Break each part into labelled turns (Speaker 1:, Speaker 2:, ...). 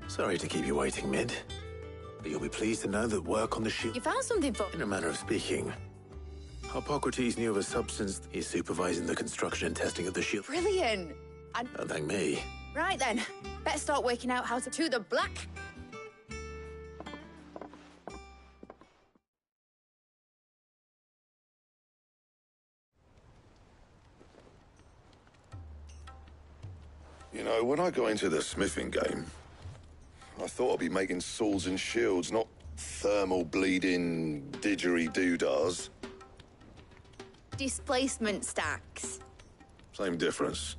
Speaker 1: Sorry to keep you waiting, Mid. But you'll be pleased to know that work on the shield...
Speaker 2: You found something for...
Speaker 1: In a manner of speaking. Hippocrates knew of a substance. He's supervising the construction and testing of the shield.
Speaker 2: Brilliant!
Speaker 1: Don't thank me.
Speaker 2: Right then. Better start working out how to the black.
Speaker 3: You know, when I got into the smithing game, I thought I'd be making swords and shields, not thermal bleeding didgeridoo-dahs.
Speaker 2: Displacement stacks.
Speaker 3: Same difference.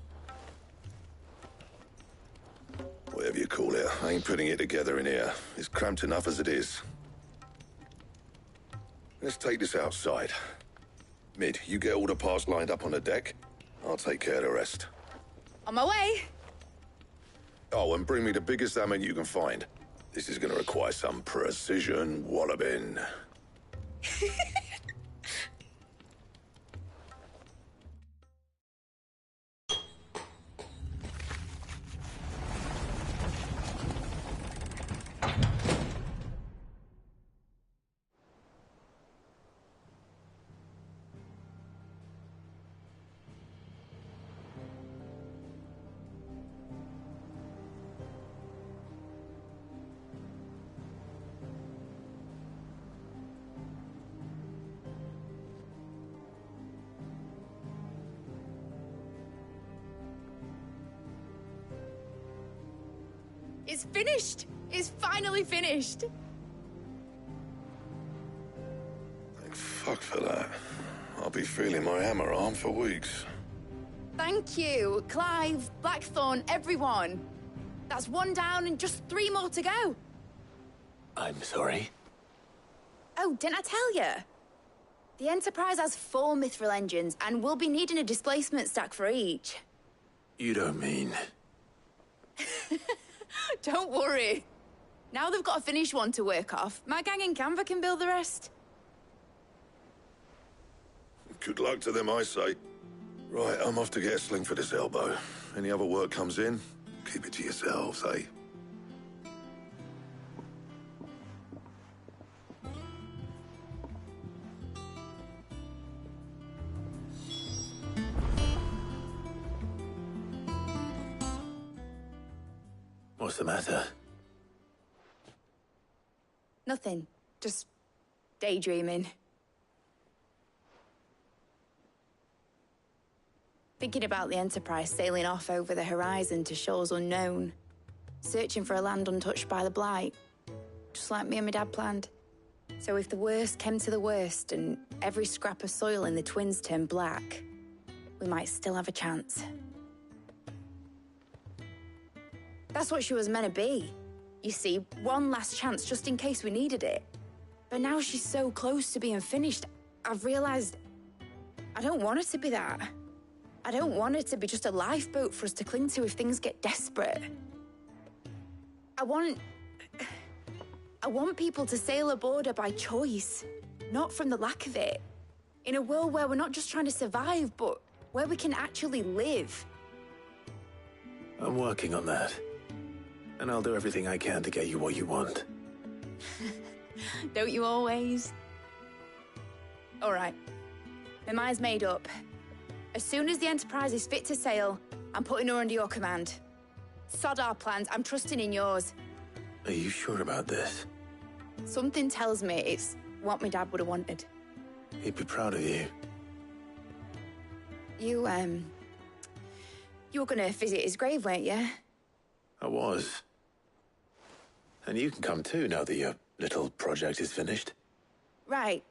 Speaker 3: Whatever you call it, I ain't putting it together in here. It's cramped enough as it is. Let's take this outside. Mid, you get all the parts lined up on the deck. I'll take care of the rest.
Speaker 2: On my way.
Speaker 3: Oh, and bring me the biggest hammer you can find. This is gonna require some precision walloping.
Speaker 2: It's finished! It's finally finished!
Speaker 3: Thank fuck for that. I'll be feeling my hammer arm for weeks.
Speaker 2: Thank you, Clive, Blackthorn, everyone. That's one down and just 3 more to go.
Speaker 1: I'm sorry.
Speaker 2: Oh, didn't I tell you? The Enterprise has 4 mithril engines and we'll be needing a displacement stack for each.
Speaker 1: You don't mean...
Speaker 2: Don't worry. Now they've got a finished one to work off, my gang in Canva can build the rest.
Speaker 3: Good luck to them, I say. Right, I'm off to get a sling for this elbow. Any other work comes in, keep it to yourselves, eh?
Speaker 1: What's the matter?
Speaker 2: Nothing. Just daydreaming. Thinking about the Enterprise sailing off over the horizon to shores unknown. Searching for a land untouched by the Blight. Just like me and my dad planned. So if the worst came to the worst and every scrap of soil in the Twins turned black, we might still have a chance. That's what she was meant to be. You see, one last chance just in case we needed it. But now she's so close to being finished, I've realized I don't want it to be that. I don't want it to be just a lifeboat for us to cling to if things get desperate. I want people to sail aboard her by choice, not from the lack of it. In a world where we're not just trying to survive, but where we can actually live.
Speaker 1: I'm working on that. And I'll do everything I can to get you what you want.
Speaker 2: Don't you always? All right. My mind's made up. As soon as the Enterprise is fit to sail, I'm putting her under your command. Sod our plans, I'm trusting in yours.
Speaker 1: Are you sure about this?
Speaker 2: Something tells me it's what my dad would have wanted.
Speaker 1: He'd be proud of you.
Speaker 2: You were gonna visit his grave, weren't you?
Speaker 1: I was. And you can come too now that your little project is finished.
Speaker 2: Right.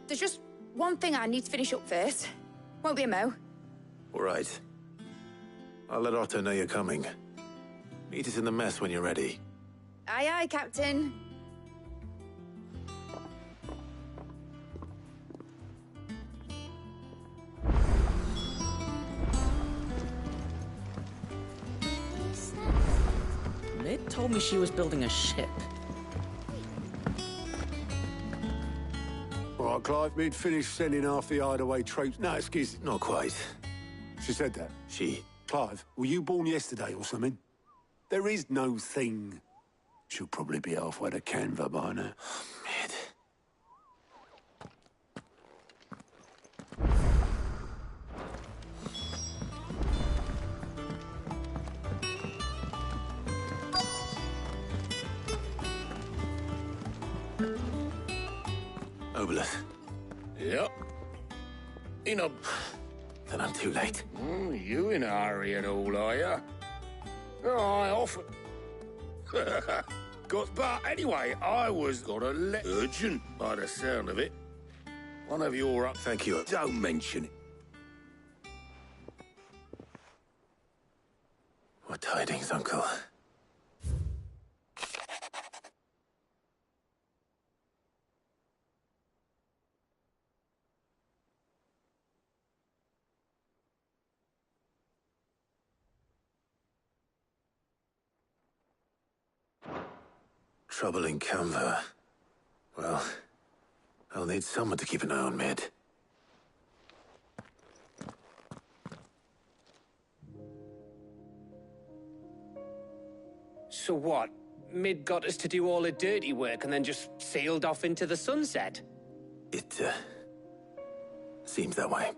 Speaker 2: There's just one thing I need to finish up first. Won't be a mo.
Speaker 1: All right. I'll let Otto know you're coming. Meet us in the mess when you're ready.
Speaker 2: Aye, aye, Captain.
Speaker 4: Mid told me she was building a ship.
Speaker 5: All right, Clive, Mid finished sending half the hideaway troops.
Speaker 1: No, excuse, not quite.
Speaker 5: She said that.
Speaker 1: She
Speaker 5: Clive, were you born yesterday or something? There is no thing. She'll probably be halfway to Canva by now.
Speaker 1: Mid. Obolus.
Speaker 6: Yep.
Speaker 1: Then I'm too late.
Speaker 6: You in a hurry and all, are ya? Oh, I often... But anyway, I was got a urgent by the sound of it. One of your...
Speaker 1: Thank you.
Speaker 6: Don't mention it.
Speaker 1: What tidings, Uncle? Trouble in Canva. Well, I'll need someone to keep an eye on Mid.
Speaker 7: So what? Mid got us to do all the dirty work and then just sailed off into the sunset?
Speaker 1: It, seems that way.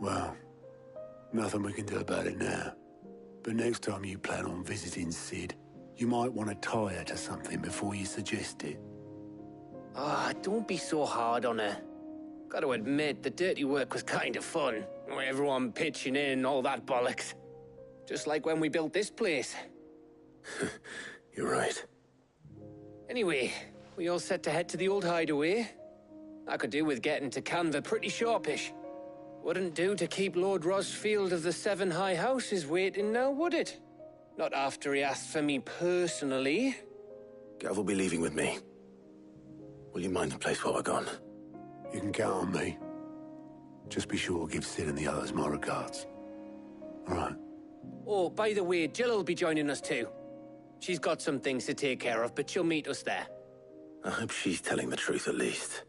Speaker 5: Well, nothing we can do about it now. But next time you plan on visiting Sid, you might want to tie her to something before you suggest it.
Speaker 7: Ah, don't be so hard on her. Gotta admit, the dirty work was kind of fun. Everyone pitching in, all that bollocks. Just like when we built this place.
Speaker 1: You're right.
Speaker 7: Anyway, we all set to head to the old hideaway. I could do with getting to Canva pretty sharpish. Wouldn't do to keep Lord Rosfield of the Seven High Houses waiting now, would it? Not after he asked for me personally.
Speaker 1: Gav will be leaving with me. Will you mind the place while we're gone?
Speaker 5: You can count on me. Just be sure to give Sid and the others my regards. All right.
Speaker 7: Oh, by the way, Jill will be joining us too. She's got some things to take care of, but she'll meet us there.
Speaker 1: I hope she's telling the truth at least.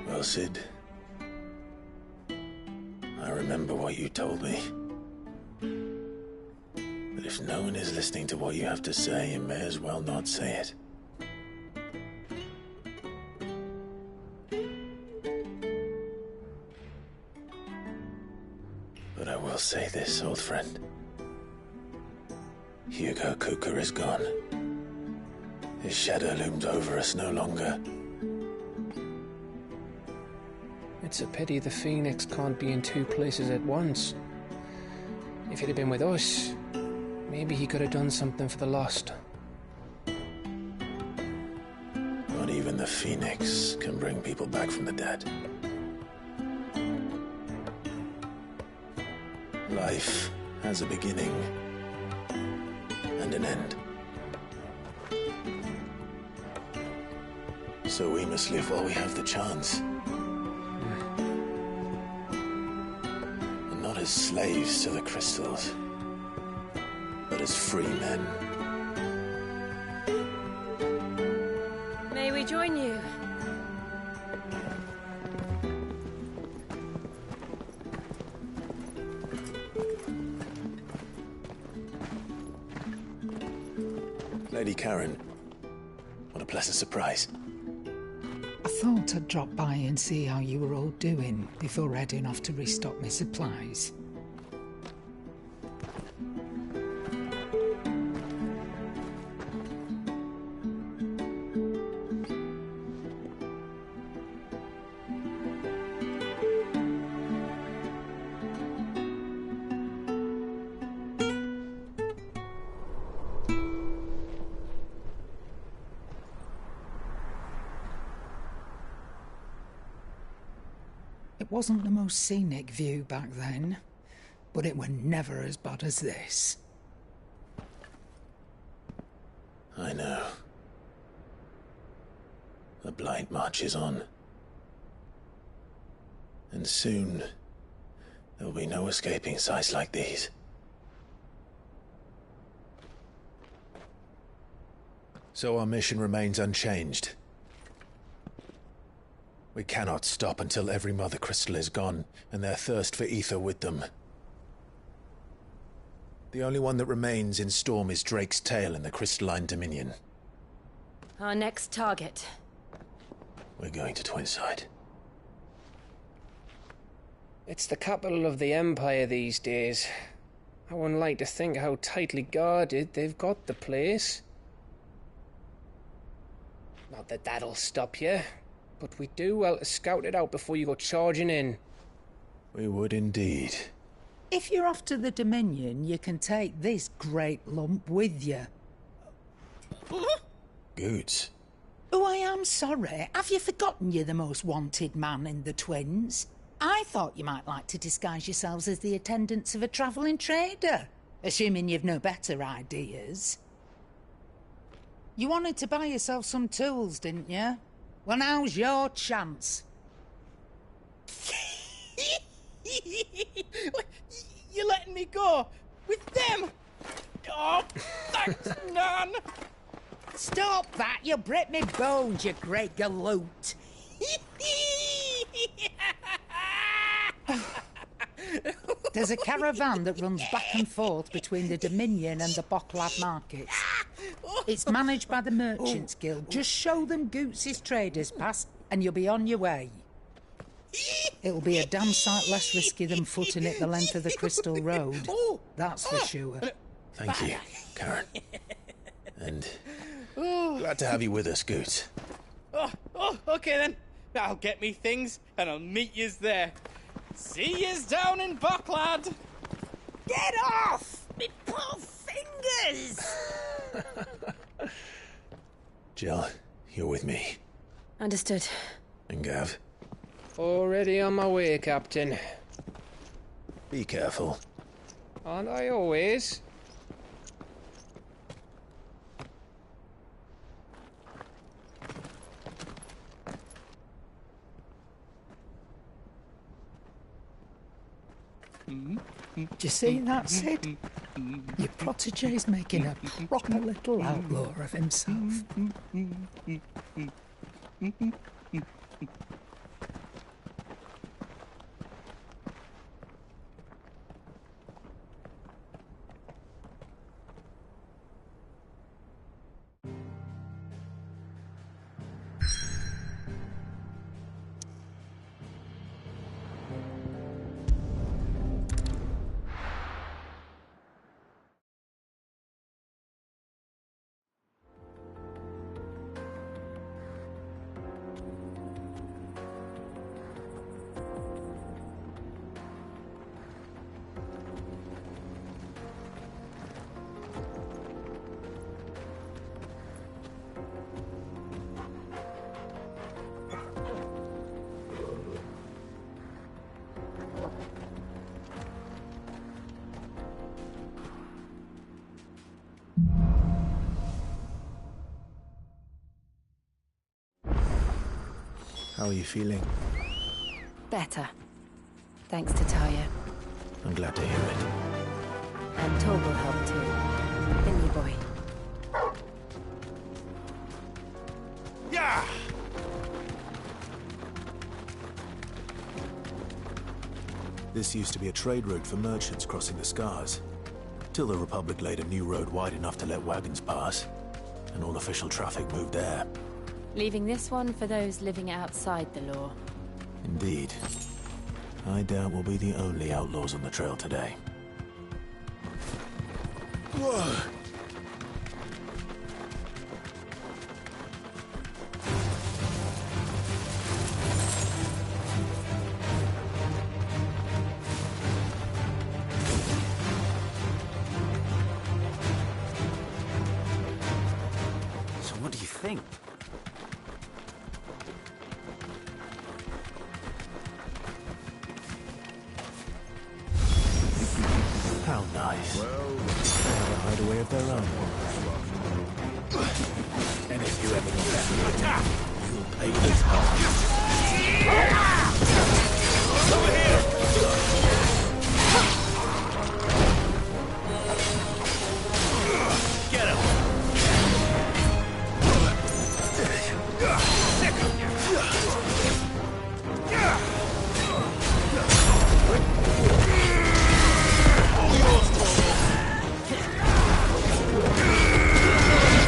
Speaker 1: Well, Sid, I remember what you told me. That if no one is listening to what you have to say, you may as well not say it. But I will say this, old friend. Hugo Cooker is gone. His shadow looms over us no longer.
Speaker 8: It's a pity the Phoenix can't be in two places at once. If he'd have been with us, maybe he could have done something for the Lost.
Speaker 1: Not even the Phoenix can bring people back from the dead. Life has a beginning and an end. So we must live while we have the chance. And not as slaves to the crystals, but as free men.
Speaker 9: May we join you?
Speaker 1: Lady Karen, what a pleasant surprise.
Speaker 10: I thought I'd drop by and see how you were all doing before heading off to restock my supplies. It wasn't the most scenic view back then, but it were never as bad as this.
Speaker 1: I know. The Blight marches on. And soon, there'll be no escaping sights like these. So our mission remains unchanged. We cannot stop until every Mother Crystal is gone, and their thirst for ether with them. The only one that remains in Storm is Drake's Tail in the Crystalline Dominion.
Speaker 9: Our next target.
Speaker 1: We're going to Twinside.
Speaker 8: It's the capital of the Empire these days. I wouldn't like to think how tightly guarded they've got the place. Not that that'll stop you, but we do well to scout it out before you go charging in.
Speaker 1: We would indeed.
Speaker 10: If you're off to the Dominion, you can take this great lump with you.
Speaker 1: Goods.
Speaker 10: Oh, I am sorry. Have you forgotten you're the most wanted man in the Twins? I thought you might like to disguise yourselves as the attendants of a travelling trader, assuming you've no better ideas. You wanted to buy yourself some tools, didn't you? Well, now's your chance.
Speaker 11: You're letting me go? With them? Oh, thanks, Nan!
Speaker 10: Stop that! You'll break me bones, you great galoot! There's a caravan that runs back and forth between the Dominion and the Bocklad markets. It's managed by the Merchants Guild. Just show them Goots' traders pass and you'll be on your way. It'll be a damn sight less risky than footing it the length of the Crystal Road. That's for sure.
Speaker 1: Thank you, Karen. And glad to have you with us, Goots.
Speaker 11: Okay then. I'll get me things and I'll meet yous there. See yous down in Bocklad.
Speaker 10: Get off! Me poor fingers!
Speaker 1: Jill, you're with me.
Speaker 9: Understood.
Speaker 1: And Gav?
Speaker 8: Already on my way, Captain.
Speaker 1: Be careful.
Speaker 8: Aren't I always?
Speaker 10: Do you see that, Sid? Your protege's making a proper little outlaw of himself.
Speaker 1: How are you feeling?
Speaker 9: Better. Thanks to Taya.
Speaker 1: I'm glad to hear it.
Speaker 9: And Tor will help too. Didn't you, boy?
Speaker 6: Yeah!
Speaker 1: This used to be a trade route for merchants crossing the Scars. Till the Republic laid a new road wide enough to let wagons pass, and all official traffic moved there.
Speaker 9: Leaving this one for those living outside the law.
Speaker 1: Indeed. I doubt we'll be the only outlaws on the trail today. Whoa!
Speaker 12: So what do you think?
Speaker 1: How nice. They have a hideaway of their own. And if you ever need that, you'll pay this price. Over here! Get him!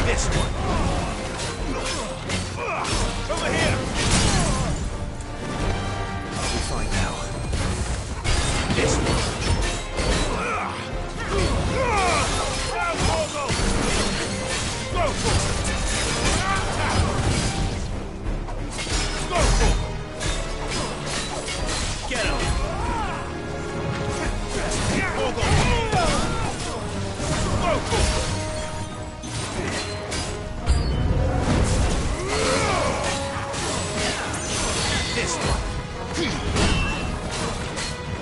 Speaker 1: This one. Over here. I'll be fine now. This one. Go for it. Go for it. Get him. Go for it. This one.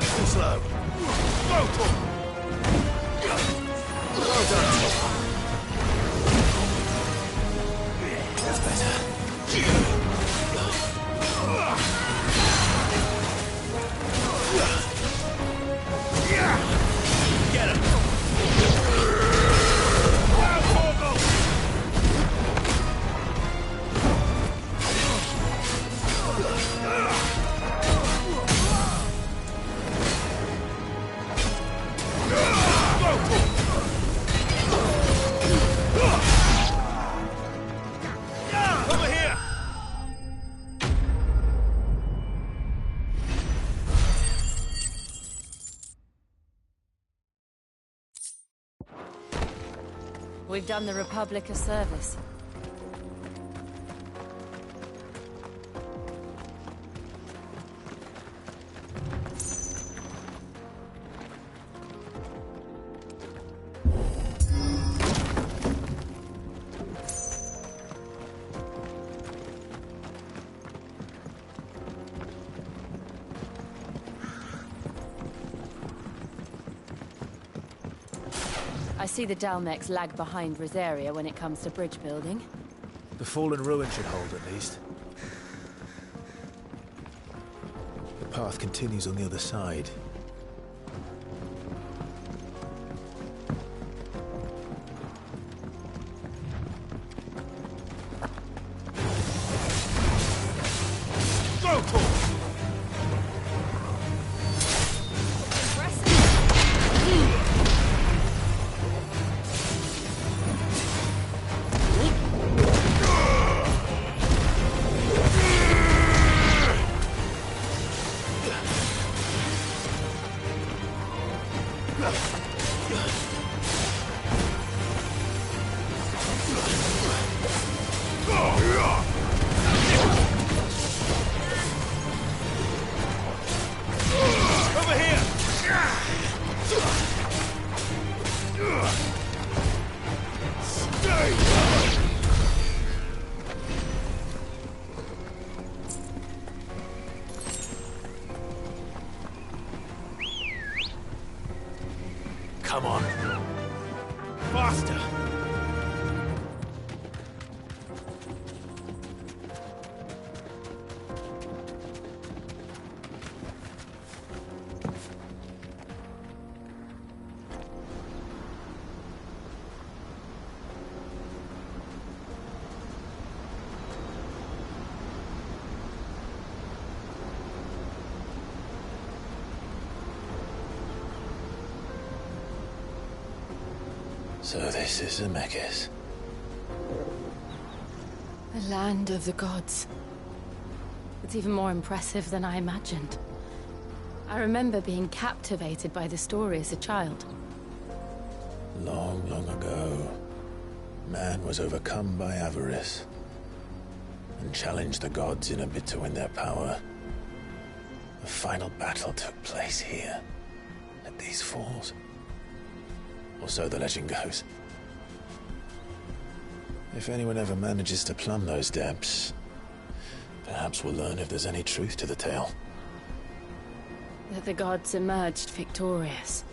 Speaker 1: Too slow. Go for it. Well done, Tom. That's better. Get him. Over here!
Speaker 9: We've done the Republic a service. I see the Dalmex lag behind Rosaria when it comes to bridge building.
Speaker 1: The fallen ruin should hold, at least. The path continues on the other side.
Speaker 6: Go for it. Over here! Stay!
Speaker 1: Come on.
Speaker 6: Faster!
Speaker 1: So this is Zemeckis.
Speaker 9: The land of the gods. It's even more impressive than I imagined. I remember being captivated by the story as a child.
Speaker 1: Long, long ago, man was overcome by avarice and challenged the gods in a bid to win their power. The final battle took place here, at these falls. Or so the legend goes. If anyone ever manages to plumb those depths, perhaps we'll learn if there's any truth to the tale.
Speaker 9: That the gods emerged victorious.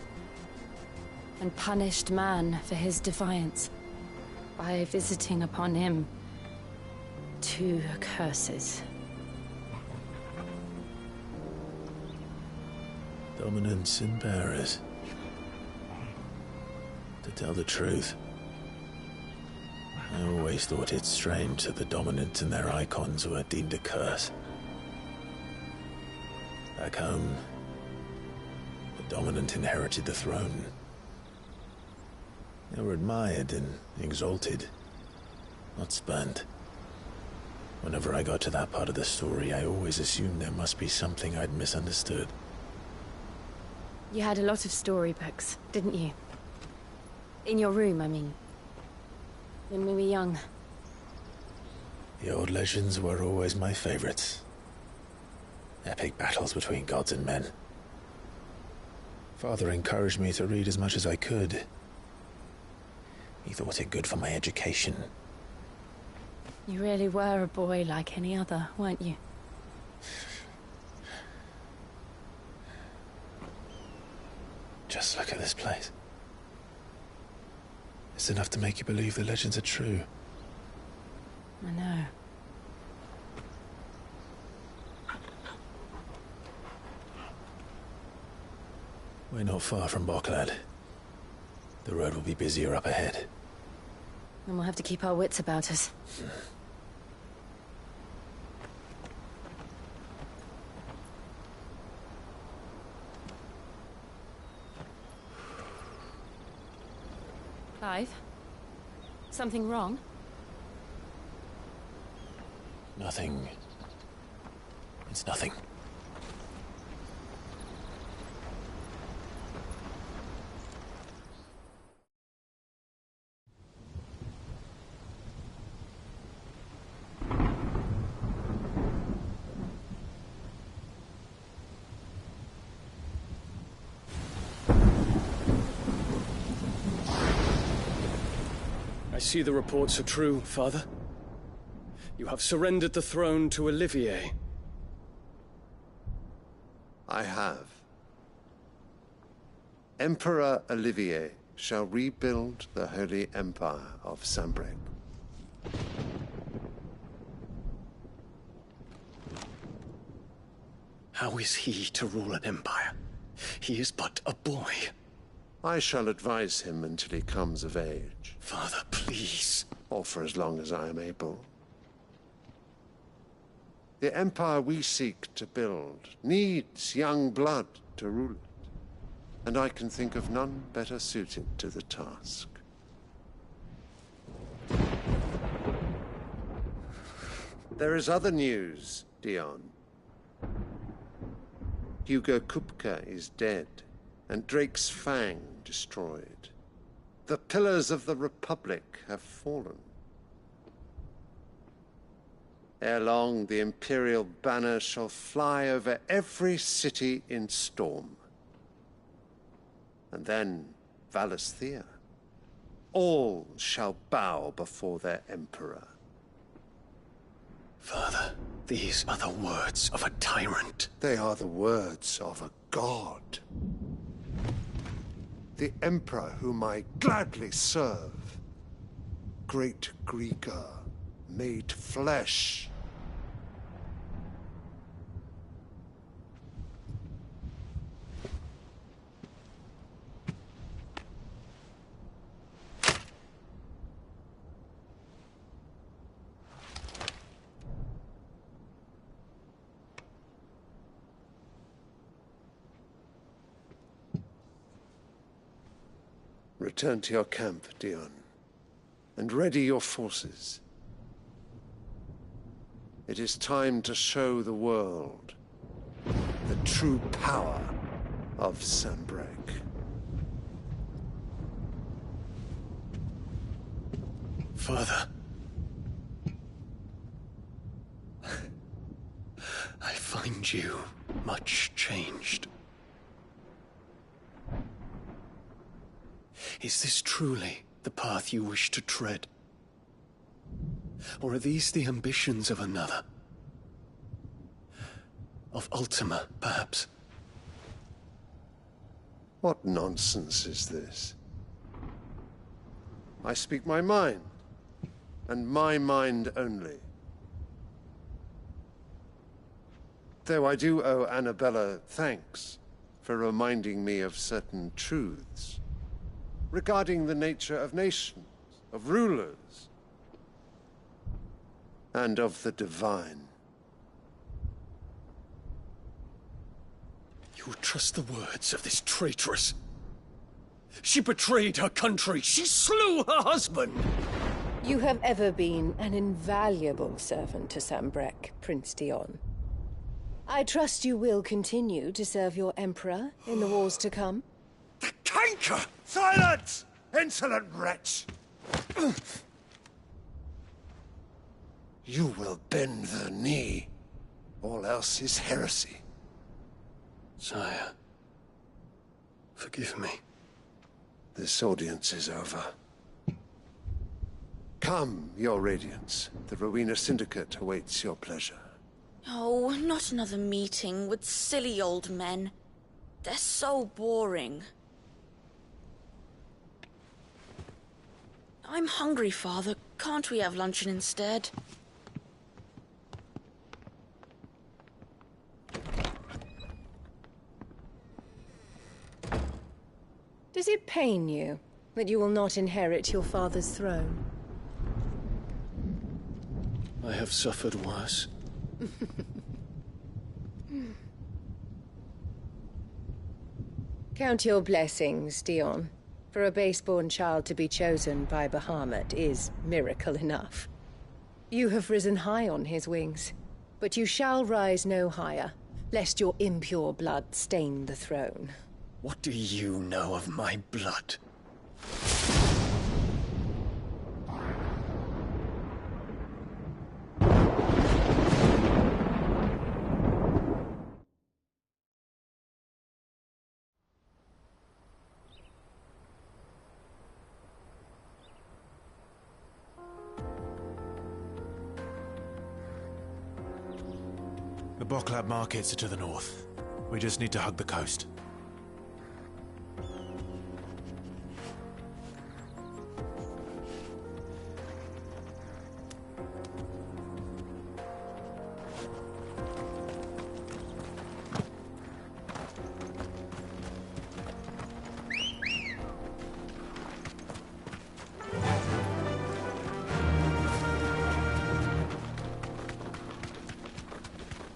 Speaker 9: and punished man for his defiance by visiting upon him 2 curses.
Speaker 1: Dominants and bearers. To tell the truth, I always thought it strange that the dominant and their icons were deemed a curse. Back home, the dominant inherited the throne. They were admired and exalted, not spurned. Whenever I got to that part of the story, I always assumed there must be something I'd misunderstood.
Speaker 9: You had a lot of storybooks, didn't you? In your room, I mean. When we were young.
Speaker 1: The old legends were always my favorites. Epic battles between gods and men. Father encouraged me to read as much as I could. He thought it good for my education.
Speaker 9: You really were a boy like any other, weren't you?
Speaker 1: Just look at this place. It's enough to make you believe the legends are true.
Speaker 9: I know.
Speaker 1: We're not far from Boklad. The road will be busier up ahead.
Speaker 9: And we'll have to keep our wits about us. Clive? Something wrong?
Speaker 1: Nothing. It's nothing.
Speaker 13: I see the reports are true, Father. You have surrendered the throne to Olivier.
Speaker 14: I have. Emperor Olivier shall rebuild the Holy Empire of Sanbreque.
Speaker 13: How is he to rule an empire? He is but a boy.
Speaker 14: I shall advise him until he comes of age.
Speaker 13: Father, please.
Speaker 14: Or for as long as I am able. The empire we seek to build needs young blood to rule it, and I can think of none better suited to the task. There is other news, Dion. Hugo Kupka is dead, and Drake's Fang destroyed. The pillars of the Republic have fallen. Ere long, the Imperial banner shall fly over every city in Storm. And then Valisthea. All shall bow before their Emperor.
Speaker 13: Father, these are the words of a tyrant.
Speaker 14: They are the words of a god. The Emperor whom I gladly serve. Great Greagor, made flesh. Return to your camp, Dion, and ready your forces. It is time to show the world the true power of Sanbreque.
Speaker 13: Father. I find you much changed. Is this truly the path you wish to tread? Or are these the ambitions of another? Of Ultima, perhaps?
Speaker 14: What nonsense is this? I speak my mind, and my mind only. Though I do owe Annabella thanks for reminding me of certain truths regarding the nature of nations, of rulers, and of the divine.
Speaker 13: You trust the words of this traitress? She betrayed her country. She slew her husband.
Speaker 15: You have ever been an invaluable servant to Sanbreque, Prince Dion. I trust you will continue to serve your Emperor in the wars to come.
Speaker 14: The canker! Silence! Insolent wretch! You will bend the knee. All else is heresy.
Speaker 13: Sire, forgive me.
Speaker 14: This audience is over. Come, Your Radiance. The Rowena Syndicate awaits your pleasure.
Speaker 16: Oh, not another meeting with silly old men. They're so boring. I'm hungry, Father. Can't we have luncheon instead?
Speaker 15: Does it pain you that you will not inherit your father's throne?
Speaker 13: I have suffered worse.
Speaker 15: Count your blessings, Dion. For a base-born child to be chosen by Bahamut is miracle enough. You have risen high on his wings, but you shall rise no higher, lest your impure blood stain the throne.
Speaker 13: What do you know of my blood?
Speaker 1: The Boklab markets are to the north. We just need to hug the coast.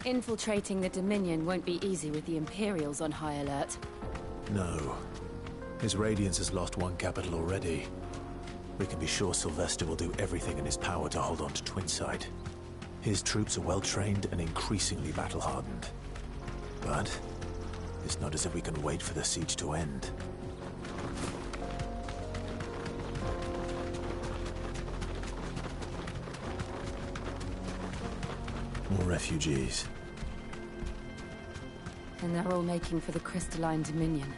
Speaker 9: Infiltrating the Dominion won't be easy with the Imperials on high alert.
Speaker 1: No. His Radiance has lost one capital already. We can be sure Sylvester will do everything in his power to hold on to Twinside. His troops are well-trained and increasingly battle-hardened. But it's not as if we can wait for the siege to end. More refugees.
Speaker 9: And they're all making for the Crystalline Dominion.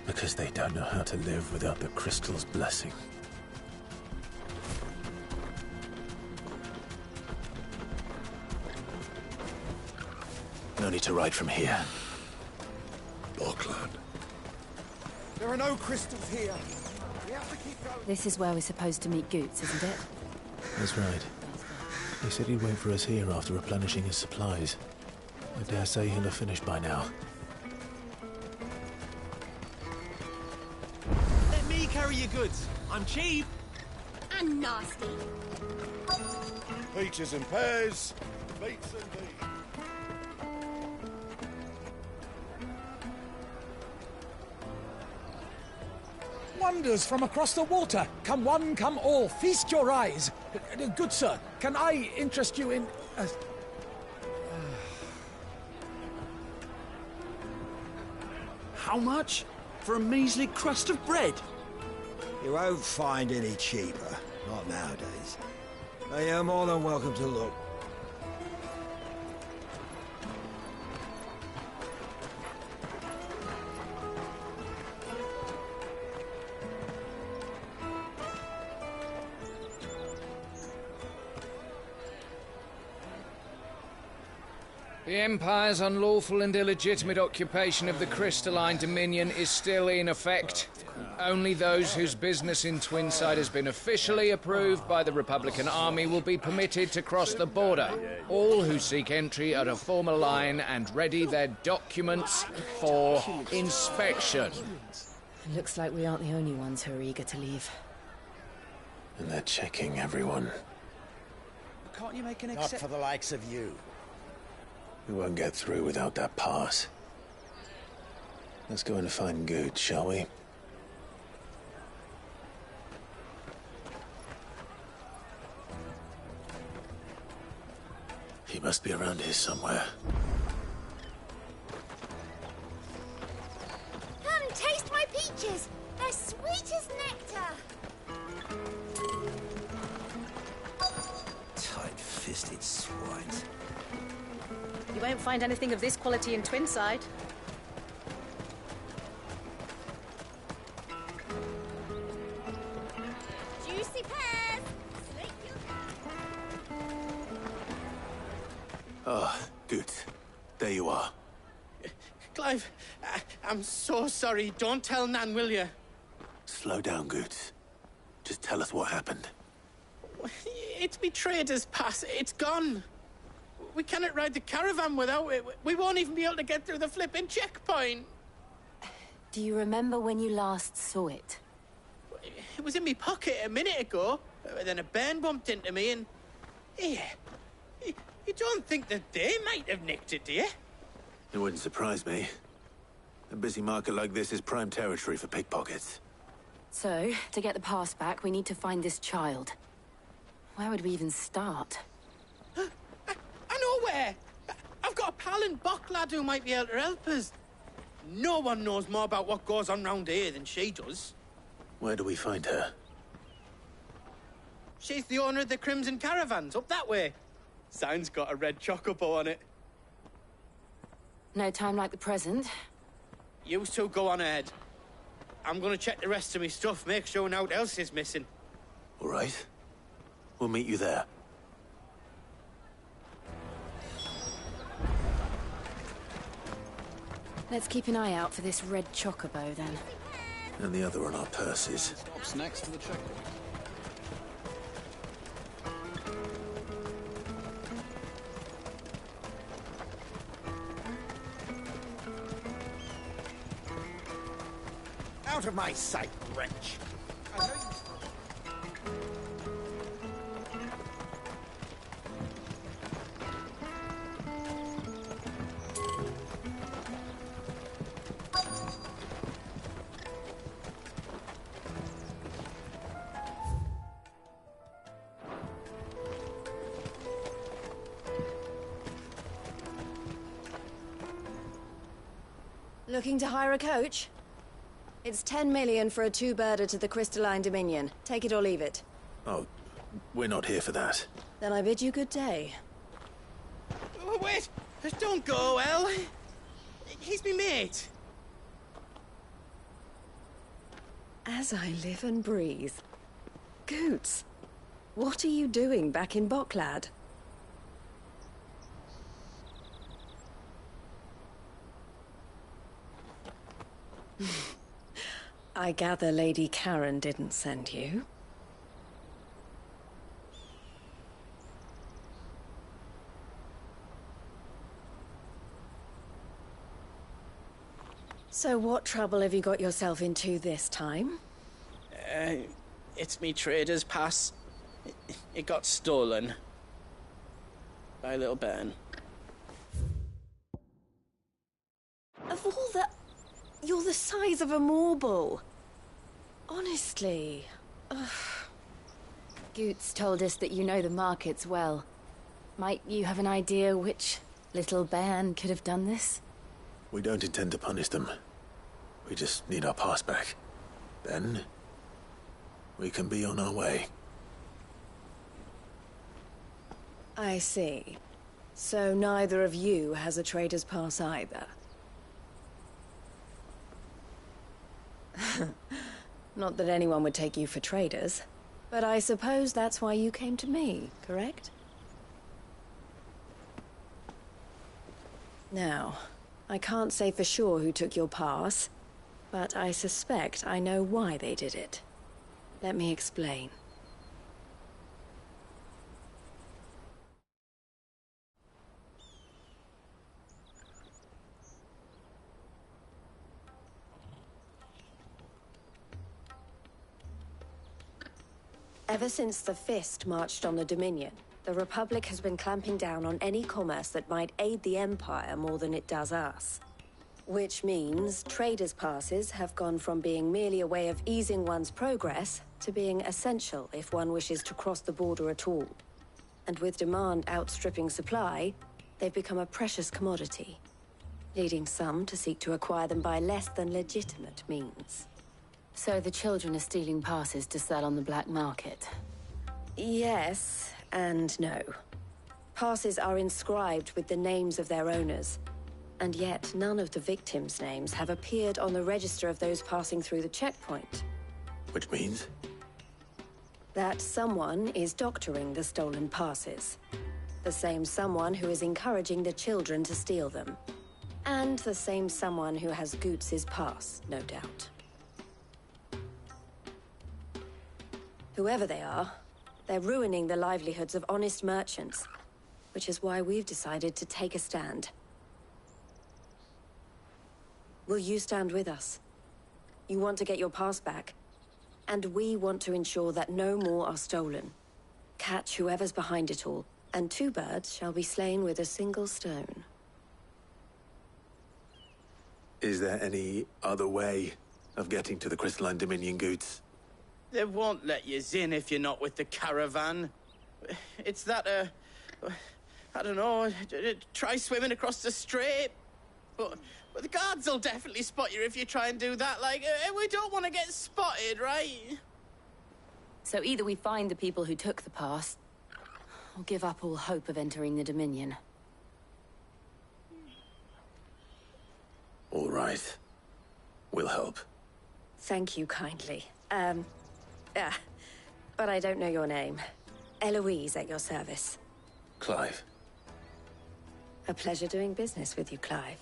Speaker 1: Because they don't know how to live without the Crystal's blessing. No need to ride from here.
Speaker 6: Boklad.
Speaker 17: There are no crystals here. We have to keep going.
Speaker 9: This is where we're supposed to meet Goots, isn't it?
Speaker 1: That's right. He said he'd wait for us here after replenishing his supplies. I dare say he'll have finished by now.
Speaker 18: Let me carry your goods. I'm cheap.
Speaker 19: And nasty.
Speaker 6: Peaches and pears. Beets and beans.
Speaker 17: Wonders from across the water. Come one, come all. Feast your eyes. Good sir, can I interest you in...
Speaker 18: How much? For a measly crust of bread?
Speaker 20: You won't find any cheaper. Not nowadays. But you're more than welcome to look.
Speaker 21: The Empire's unlawful and illegitimate occupation of the Crystalline Dominion is still in effect. Only those whose business in Twinside has been officially approved by the Republican Army will be permitted to cross the border. All who seek entry are to form a line and ready their documents for inspection.
Speaker 9: It looks like we aren't the only ones who are eager to leave.
Speaker 1: And they're checking everyone.
Speaker 12: Can't you make an
Speaker 3: Not for the likes of you.
Speaker 1: We won't get through without that pass. Let's go and find Good, shall we? He must be around here somewhere.
Speaker 19: Come, taste my peaches. They're sweet as nectar.
Speaker 12: Tight-fisted swine.
Speaker 22: You won't find anything of this quality in Twinside.
Speaker 19: Juicy pears. Slip your...
Speaker 1: Oh, Good. There you are.
Speaker 11: Clive, I'm so sorry. Don't tell Nan, will you?
Speaker 1: Slow down, Good. Just tell us what happened.
Speaker 11: It's me trader's pass. It's gone. We cannot ride the caravan without it. We won't even be able to get through the flipping checkpoint.
Speaker 9: Do you remember when you last saw it?
Speaker 11: It was in my pocket a minute ago. Then a bairn bumped into me and... Yeah. You don't think that they might have nicked it, do you?
Speaker 1: It wouldn't surprise me. A busy market like this is prime territory for pickpockets.
Speaker 9: So, to get the pass back, we need to find this child. Where would we even start?
Speaker 11: I know where! I've got a pal in Bocklad who might be able to help us. No one knows more about what goes on round here than she does.
Speaker 1: Where do we find her?
Speaker 11: She's the owner of the Crimson Caravans, up that way. Sign's got a red chocobo on it.
Speaker 9: No time like the present.
Speaker 11: You two go on ahead. I'm gonna check the rest of my stuff, make sure naught else is missing.
Speaker 1: All right. We'll meet you there.
Speaker 9: Let's keep an eye out for this red chocobo, then.
Speaker 1: And the other on our purses.
Speaker 12: Stops next to the checkpoint.
Speaker 3: Out of my sight, wretch.
Speaker 15: Looking to hire a coach? It's 10 million for a two-birder to the Crystalline Dominion. Take it or leave it.
Speaker 1: Oh, we're not here for that.
Speaker 15: Then I bid you good day.
Speaker 11: Oh, wait! Don't go, El. He's me mate.
Speaker 15: As I live and breathe. Goots, what are you doing back in Bocklad? I gather Lady Karen didn't send you. So what trouble have you got yourself into this time?
Speaker 11: It's me trader's pass. It got stolen. By a little bairn.
Speaker 15: Of all the... You're the size of a marble. Honestly. Ugh.
Speaker 9: Goots told us that you know the markets well. Might you have an idea which little bairn could have done this?
Speaker 1: We don't intend to punish them. We just need our pass back. Then, we can be on our way.
Speaker 15: I see. So neither of you has a trader's pass either. Not that anyone would take you for traders, but I suppose that's why you came to me, correct? Now, I can't say for sure who took your pass, But I suspect I know why they did it. Let me explain. Ever since the Fist marched on the Dominion, the Republic has been clamping down on any commerce that might aid the Empire more than it does us. Which means traders' passes have gone from being merely a way of easing one's progress to being essential if one wishes to cross the border at all. And with demand outstripping supply, they've become a precious commodity, leading some to seek to acquire them by less than legitimate means.
Speaker 9: So the children are stealing passes to sell on the black market?
Speaker 15: Yes, and no. Passes are inscribed with the names of their owners, and yet none of the victims' names have appeared on the register of those passing through the checkpoint.
Speaker 1: Which means?
Speaker 15: That someone is doctoring the stolen passes. The same someone who is encouraging the children to steal them. And the same someone who has Goots' pass, no doubt. Whoever they are, they're ruining the livelihoods of honest merchants, which is why we've decided to take a stand. Will you stand with us? You want to get your pass back, and we want to ensure that no more are stolen. Catch whoever's behind it all, and 2 birds shall be slain with a single stone.
Speaker 1: Is there any other way of getting to the Crystalline Dominion Goots?
Speaker 11: They won't let you in if you're not with the caravan. It's that, I don't know, try swimming across the strait. But the guards will definitely spot you if you try and do that. Like, we don't want to get spotted, right?
Speaker 9: So either we find the people who took the pass, or give up all hope of entering the Dominion.
Speaker 1: All right. We'll help.
Speaker 15: Thank you kindly. But I don't know your name. Eloise at your service.
Speaker 1: Clive.
Speaker 15: A pleasure doing business with you, Clive.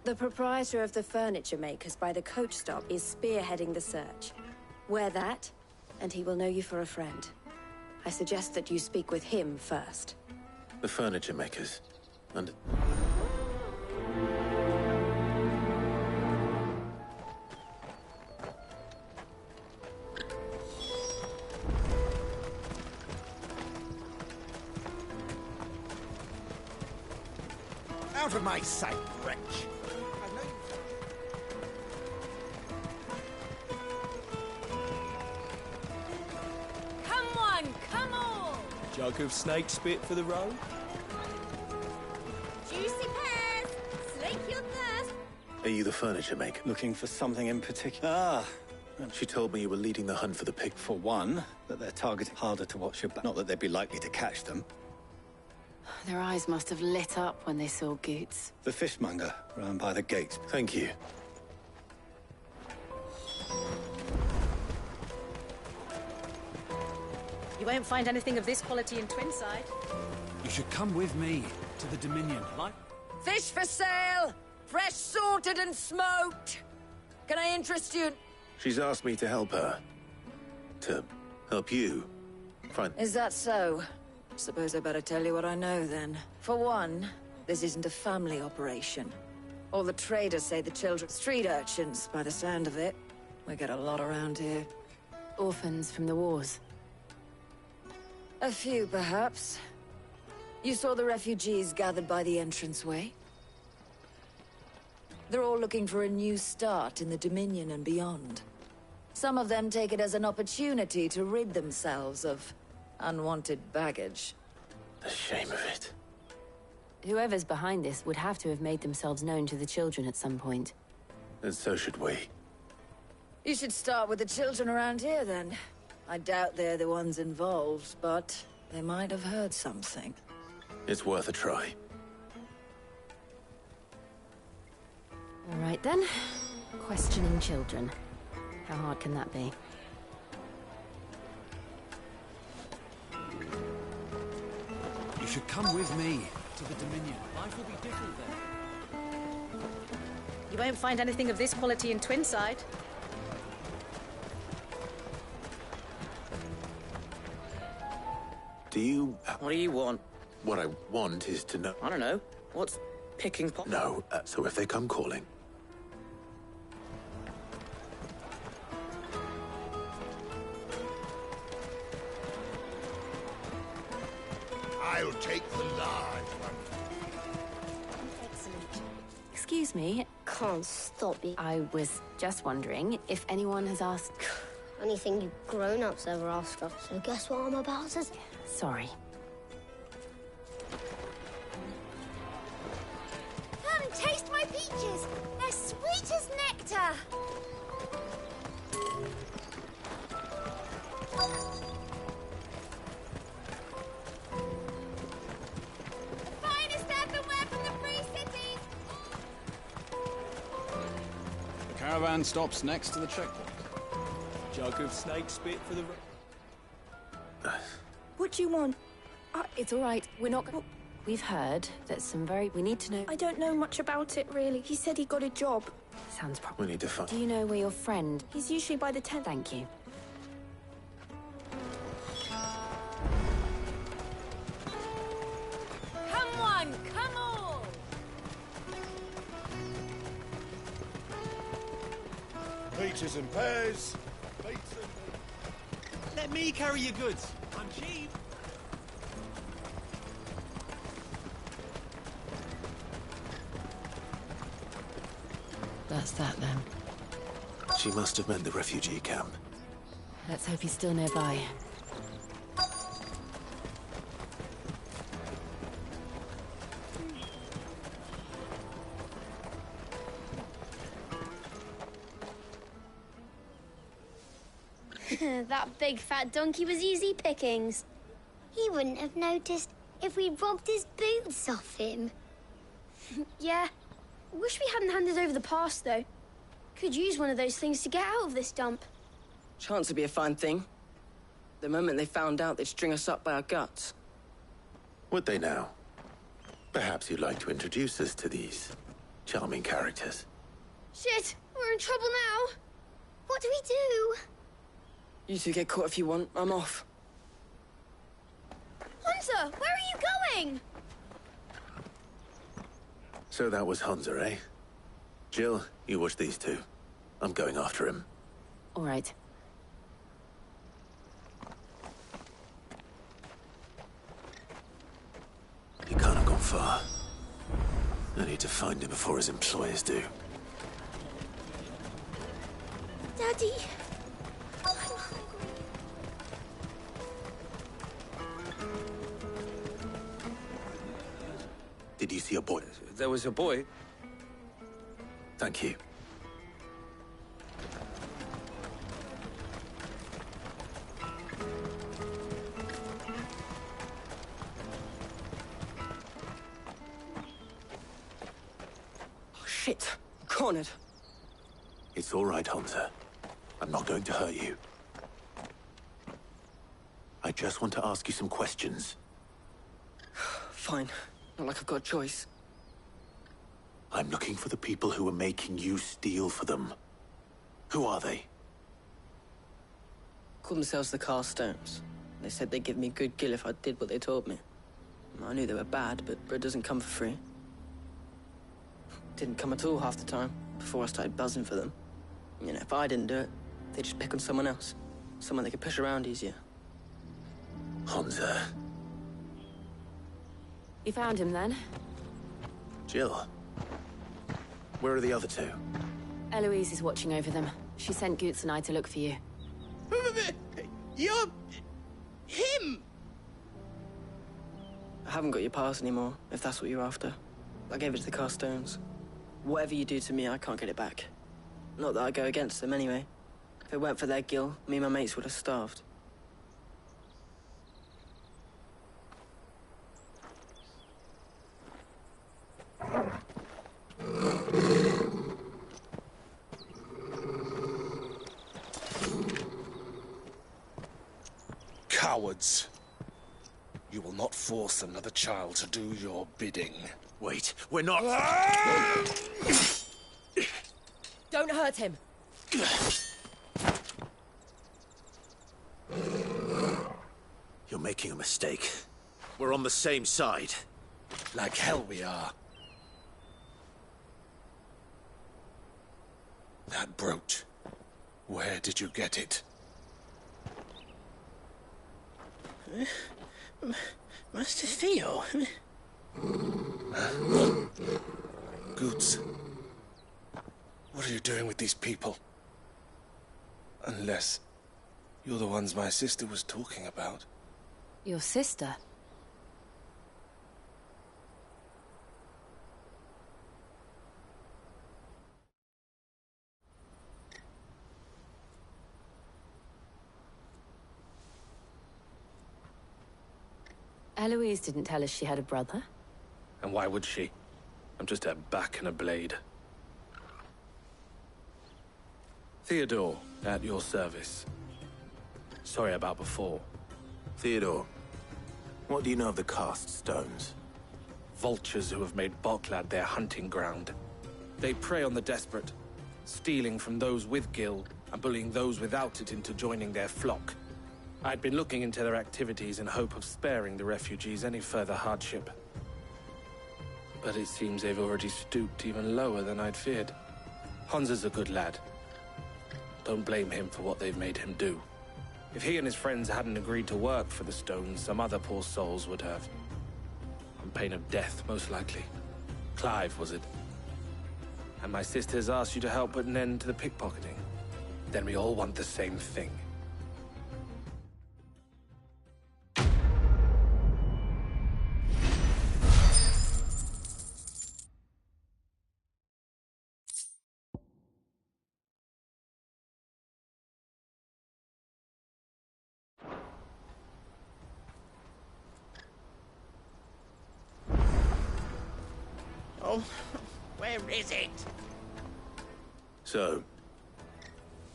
Speaker 15: The proprietor of the furniture makers by the coach stop is spearheading the search. Wear that, and he will know you for a friend. I suggest that you speak with him first.
Speaker 1: The furniture makers. And...
Speaker 3: Out of my sight, wretch!
Speaker 2: Jug of snake spit for the road?
Speaker 19: Juicy pears! Slake your thirst!
Speaker 1: Are you the furniture maker?
Speaker 12: Looking for something in particular? Ah.
Speaker 1: She told me you were leading the hunt for the pig.
Speaker 12: For one, that they're targeting harder to watch your back. Not that they'd be likely to catch them.
Speaker 9: Their eyes must have lit up when they saw Goots.
Speaker 12: The fishmonger, round by the gates.
Speaker 1: Thank you.
Speaker 22: You won't find anything of this quality in Twinside.
Speaker 18: You should come with me to the Dominion. Like?
Speaker 4: Fish for sale! Fresh sorted and smoked! Can I interest you?
Speaker 1: She's asked me to help her. To help you. Find...
Speaker 4: Is that so? Suppose I better tell you what I know, then. For one, this isn't a family operation. All the traders say the children... Street urchins, by the sound of it. We get a lot around here.
Speaker 9: Orphans from the wars.
Speaker 4: A few, perhaps. You saw the refugees gathered by the entranceway? They're all looking for a new start in the Dominion and beyond. Some of them take it as an opportunity to rid themselves of unwanted baggage.
Speaker 1: The shame of it.
Speaker 9: Whoever's behind this would have to have made themselves known to the children at some point.
Speaker 1: And so should we.
Speaker 4: You should start with the children around here, then. I doubt they're the ones involved, but they might have heard something.
Speaker 1: It's worth a try.
Speaker 9: All right, then. Questioning children. How hard can that be?
Speaker 18: You should come with me to the Dominion. Life will be different there.
Speaker 22: You won't find anything of this quality in Twinside.
Speaker 1: Do you...
Speaker 11: What do you want?
Speaker 1: What I want is to know...
Speaker 11: I don't know. What's picking pockets?
Speaker 1: No, so if they come calling...
Speaker 3: I'll take the large one.
Speaker 9: Excellent. Excuse me.
Speaker 5: Can't stop it.
Speaker 9: I was just wondering if anyone has asked...
Speaker 5: Anything you grown-ups ever ask us. So guess what I'm about to say?
Speaker 9: Sorry.
Speaker 19: Come and taste my peaches. They're sweet as nectar. Finest earthenware from the Free Cities.
Speaker 18: The caravan stops next to the checkpoint.
Speaker 2: Jug of snake spit for the...
Speaker 4: What do you want?
Speaker 9: It's all right. We're not... We've heard that some very... We need to know...
Speaker 19: I don't know much about it, really. He said he got a job.
Speaker 9: Sounds proper.
Speaker 1: We need to find...
Speaker 9: Do you know where your friend...
Speaker 19: He's usually by the tent.
Speaker 9: Thank you.
Speaker 19: Come on, come on!
Speaker 3: Peaches and pears.
Speaker 18: Let me carry your goods. I'm cheap.
Speaker 9: That's that, then.
Speaker 1: She must have meant the refugee camp.
Speaker 9: Let's hope he's still nearby.
Speaker 5: That big fat donkey was easy pickings. He wouldn't have noticed if we'd robbed his boots off him.
Speaker 19: Yeah. Wish we hadn't handed over the pass, though. Could use one of those things to get out of this dump.
Speaker 11: Chance would be a fine thing. The moment they found out, they'd string us up by our guts.
Speaker 1: Would they now? Perhaps you'd like to introduce us to these charming characters.
Speaker 19: Shit, we're in trouble now.
Speaker 5: What do we do?
Speaker 11: You two get caught if you want. I'm off.
Speaker 19: Hunter, where are you going?
Speaker 1: So that was Hunter, eh? Jill, you watch these two. I'm going after him.
Speaker 9: All right.
Speaker 1: He can't have gone far. I need to find him before his employers do.
Speaker 19: Daddy.
Speaker 1: Did you see a boy?
Speaker 11: There was a boy.
Speaker 1: Thank you.
Speaker 11: Oh, shit. Cornered.
Speaker 1: It's all right, Hunter. I'm not going to hurt you. I just want to ask you some questions.
Speaker 11: Fine. Not like I've got a choice.
Speaker 1: I'm looking for the people who are making you steal for them. Who are they?
Speaker 11: Called themselves the Carstones. They said they'd give me good gill if I did what they told me. I knew they were bad, but bread doesn't come for free. Didn't come at all half the time, before I started buzzing for them. You know, if I didn't do it, they'd just pick on someone else. Someone they could push around easier.
Speaker 1: Hunter.
Speaker 9: You found him, then?
Speaker 1: Jill. Where are the other two?
Speaker 9: Eloise is watching over them. She sent Goots and I to look for you.
Speaker 11: You're... him! I haven't got your pass anymore, if that's what you're after. I gave it to the Carstones. Whatever you do to me, I can't get it back. Not that I go against them, anyway. If it weren't for their gill, me and my mates would have starved.
Speaker 7: Cowards. You will not force another child to do your bidding.
Speaker 2: Wait, we're not...
Speaker 8: Don't hurt him.
Speaker 2: You're making a mistake. We're on the same side.
Speaker 7: Like hell we are. That brooch. Where did you get it?
Speaker 11: Master Theo?
Speaker 7: Goots. What are you doing with these people? Unless you're the ones my sister was talking about.
Speaker 9: Your sister? Eloise didn't tell us she had a brother.
Speaker 7: And why would she? I'm just a back and a blade. Theodore, at your service. Sorry about before.
Speaker 1: Theodore, what do you know of the cast stones?
Speaker 7: Vultures who have made Boklad their hunting ground. They prey on the desperate, stealing from those with gil and bullying those without it into joining their flock. I'd been looking into their activities in hope of sparing the refugees any further hardship. But it seems they've already stooped even lower than I'd feared. Hansa's a good lad. Don't blame him for what they've made him do. If he and his friends hadn't agreed to work for the stones, some other poor souls would have. On pain of death, most likely. Clive, was it? And my sisters asked you to help put an end to the pickpocketing. Then we all want the same thing.
Speaker 11: Where is it?
Speaker 1: So,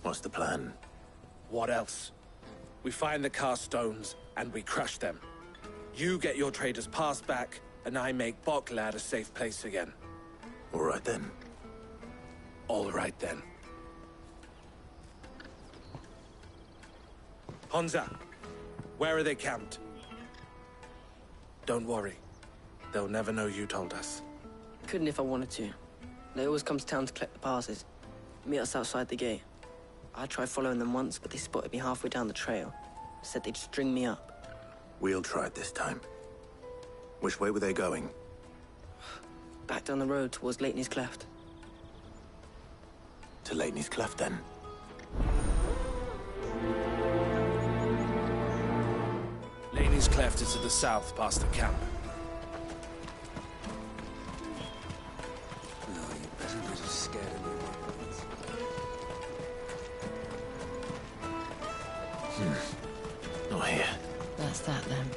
Speaker 1: what's the plan?
Speaker 7: What else? We find the cast stones, and we crush them. You get your traders' pass back, and I make Boklad a safe place again.
Speaker 1: All right then.
Speaker 7: All right then. Hansa, where are they camped? Don't worry. They'll never know you told us.
Speaker 23: Couldn't if I wanted to. They always come to town to collect the passes. Meet us outside the gate. I tried following them once, but they spotted me halfway down the trail. Said they'd string me up.
Speaker 1: We'll try it this time. Which way were they going?
Speaker 23: Back down the road towards Leitney's Cleft.
Speaker 1: To Leitney's Cleft, then?
Speaker 7: Leitney's Cleft is to the south, past the camp.
Speaker 1: Not here.
Speaker 9: That's that then.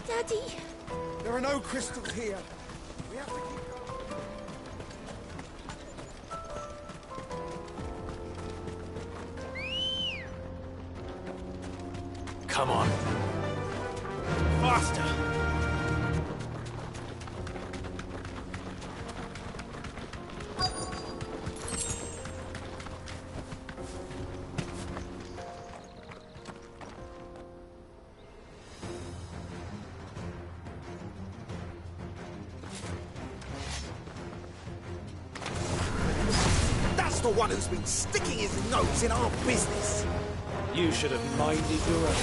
Speaker 19: Daddy!
Speaker 3: There are no crystals here. We have to keep...
Speaker 1: Come on. Faster!
Speaker 3: That's the one who's been sticking his nose in our business.
Speaker 13: You should have minded your own.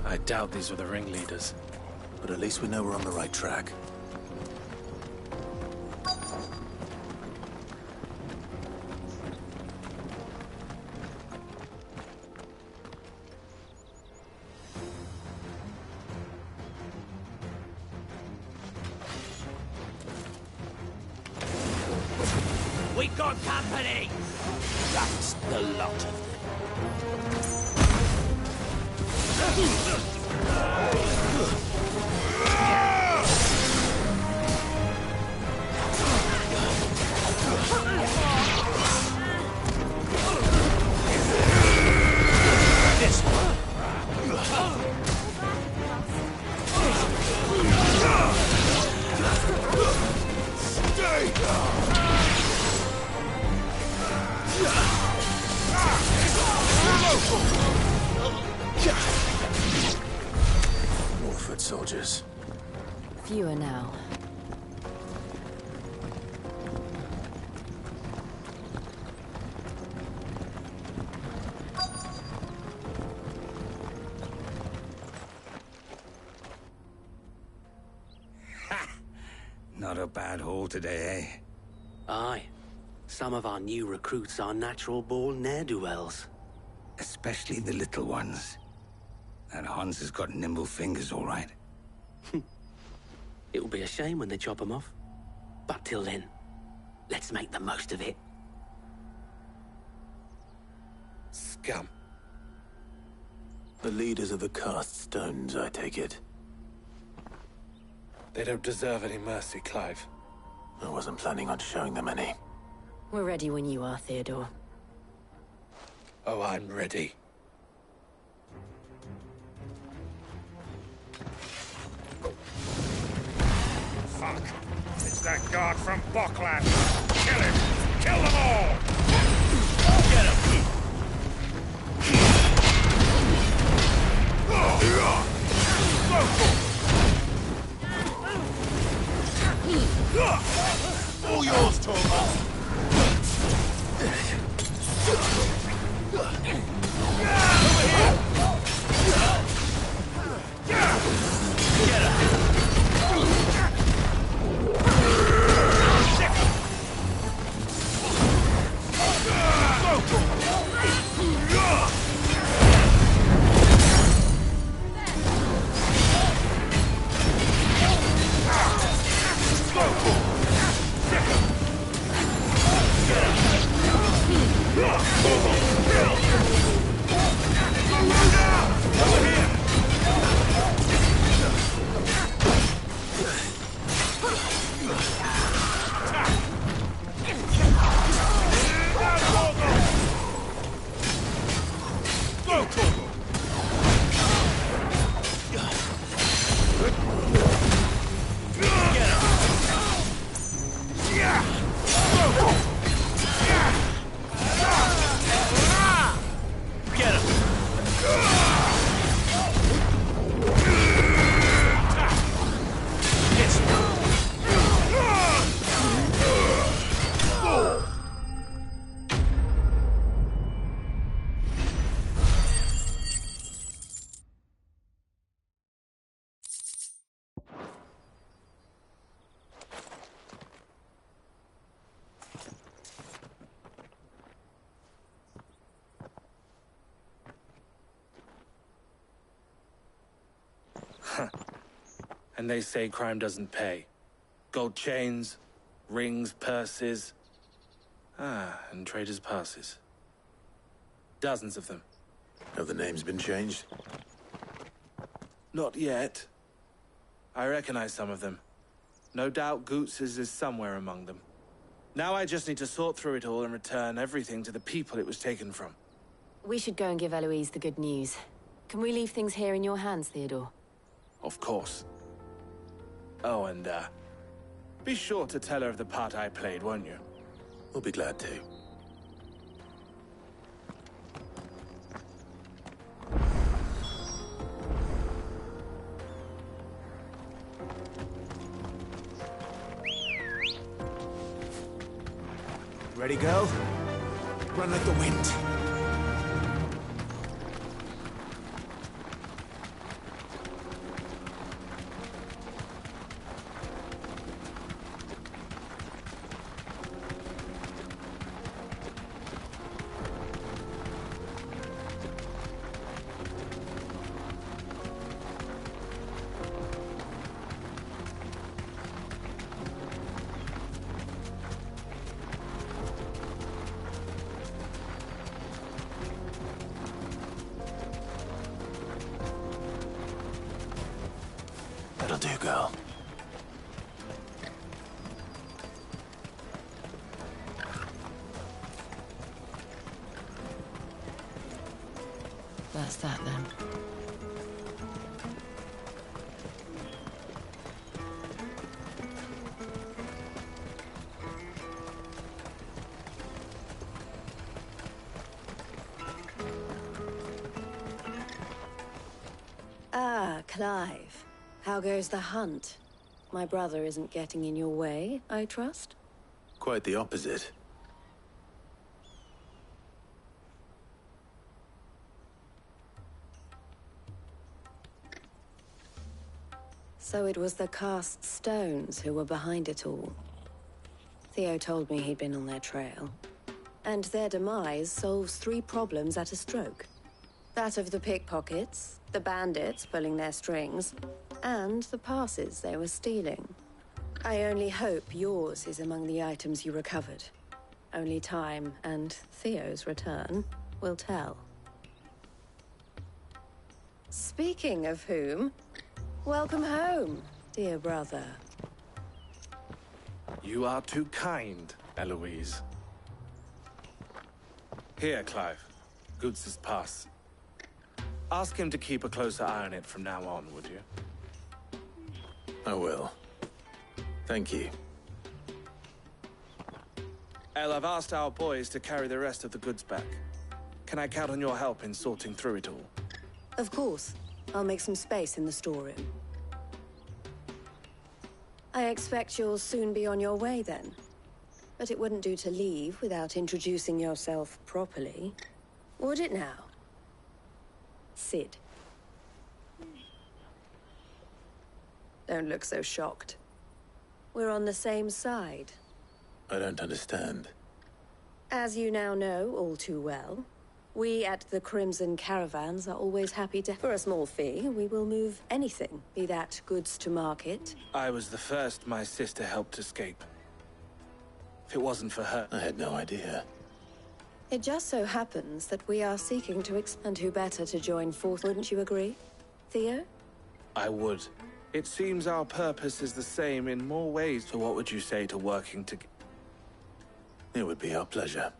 Speaker 7: I doubt these were the ringleaders.
Speaker 2: but at least we know we're on the right track.
Speaker 10: We got company! That's the lot of them. This one.
Speaker 3: Stay down!
Speaker 2: More foot soldiers.
Speaker 9: Fewer now.
Speaker 14: Not a bad haul today, eh?
Speaker 10: Aye. Some of our new recruits are natural-born ne'er-do-wells.
Speaker 14: Especially the little ones. That Hans has got nimble fingers, all right.
Speaker 10: It'll be a shame when they chop them off. But till then, let's make the most of it.
Speaker 7: Scum.
Speaker 2: The leaders of the Cast Stones, I take it.
Speaker 7: They don't deserve any mercy, Clive.
Speaker 2: I wasn't planning on showing them any.
Speaker 22: We're ready when you are, Theodore.
Speaker 7: Oh, I'm ready.
Speaker 3: Fuck! It's that guard from Bockland! Kill him! Kill them all! Get him! All yours, Torvald!
Speaker 7: And they say crime doesn't pay. Gold chains, rings, purses. And traders' passes. Dozens of them.
Speaker 2: Have the names been changed?
Speaker 7: Not yet. I recognize some of them. No doubt Goots's is somewhere among them. Now I just need to sort through it all and return everything to the people it was taken from.
Speaker 9: We should go and give Eloise the good news. Can we leave things here in your hands, Theodore?
Speaker 7: Of course. Oh, and, be sure to tell her of the part I played, won't you?
Speaker 2: We'll be glad to.
Speaker 17: Ready, girl? Run like the wind.
Speaker 1: girl.
Speaker 9: That's that then.
Speaker 4: Ah, Clive. How goes the hunt? My brother isn't getting in your way, I trust?
Speaker 1: Quite the opposite.
Speaker 4: So it was the cast stones who were behind it all. Theo told me he'd been on their trail. And their demise solves 3 problems at a stroke. That of the pickpockets, the bandits pulling their strings, and the passes they were stealing. I only hope yours is among the items you recovered. Only time and Theo's return will tell. Speaking of whom, welcome home, dear brother.
Speaker 7: You are too kind, Eloise. Here, Clive. Goods' pass. Ask him to keep a closer eye on it from now on, would you?
Speaker 1: I will. Thank you.
Speaker 7: El, I've asked our boys to carry the rest of the goods back. Can I count on your help in sorting through it all?
Speaker 4: Of course. I'll make some space in the storeroom. I expect you'll soon be on your way then. But it wouldn't do to leave without introducing yourself properly. Would it now? Sid. Don't look so shocked. We're on the same side.
Speaker 1: I don't understand.
Speaker 4: As you now know all too well, we at the Crimson Caravans are always happy to... For a small fee, we will move anything, be that goods to market.
Speaker 7: I was the first my sister helped escape. If it wasn't for her...
Speaker 1: I had no idea.
Speaker 4: It just so happens that we are seeking to expand. Who better to join forth, wouldn't you agree? Theo?
Speaker 7: I would. It seems our purpose is the same in more ways. So what would you say to working together?
Speaker 1: It would be our pleasure.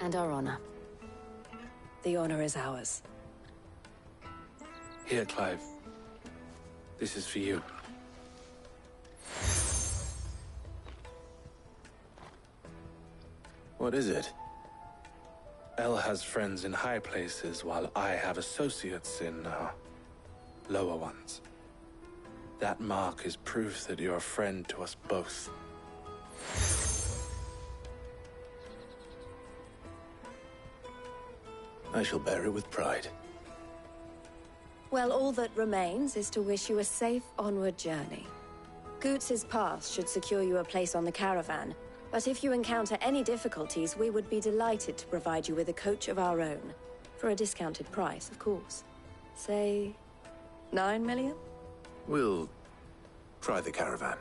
Speaker 4: And our honor. The honor is ours.
Speaker 7: Here, Clive. This is for you.
Speaker 1: What is it?
Speaker 7: El has friends in high places, while I have associates in, lower ones. That mark is proof that you're a friend to us both.
Speaker 1: I shall bear it with pride.
Speaker 4: Well, all that remains is to wish you a safe onward journey. Goots' pass should secure you a place on the caravan, but if you encounter any difficulties, we would be delighted to provide you with a coach of our own. For a discounted price, of course. Say, 9 million?
Speaker 1: We'll try the caravan.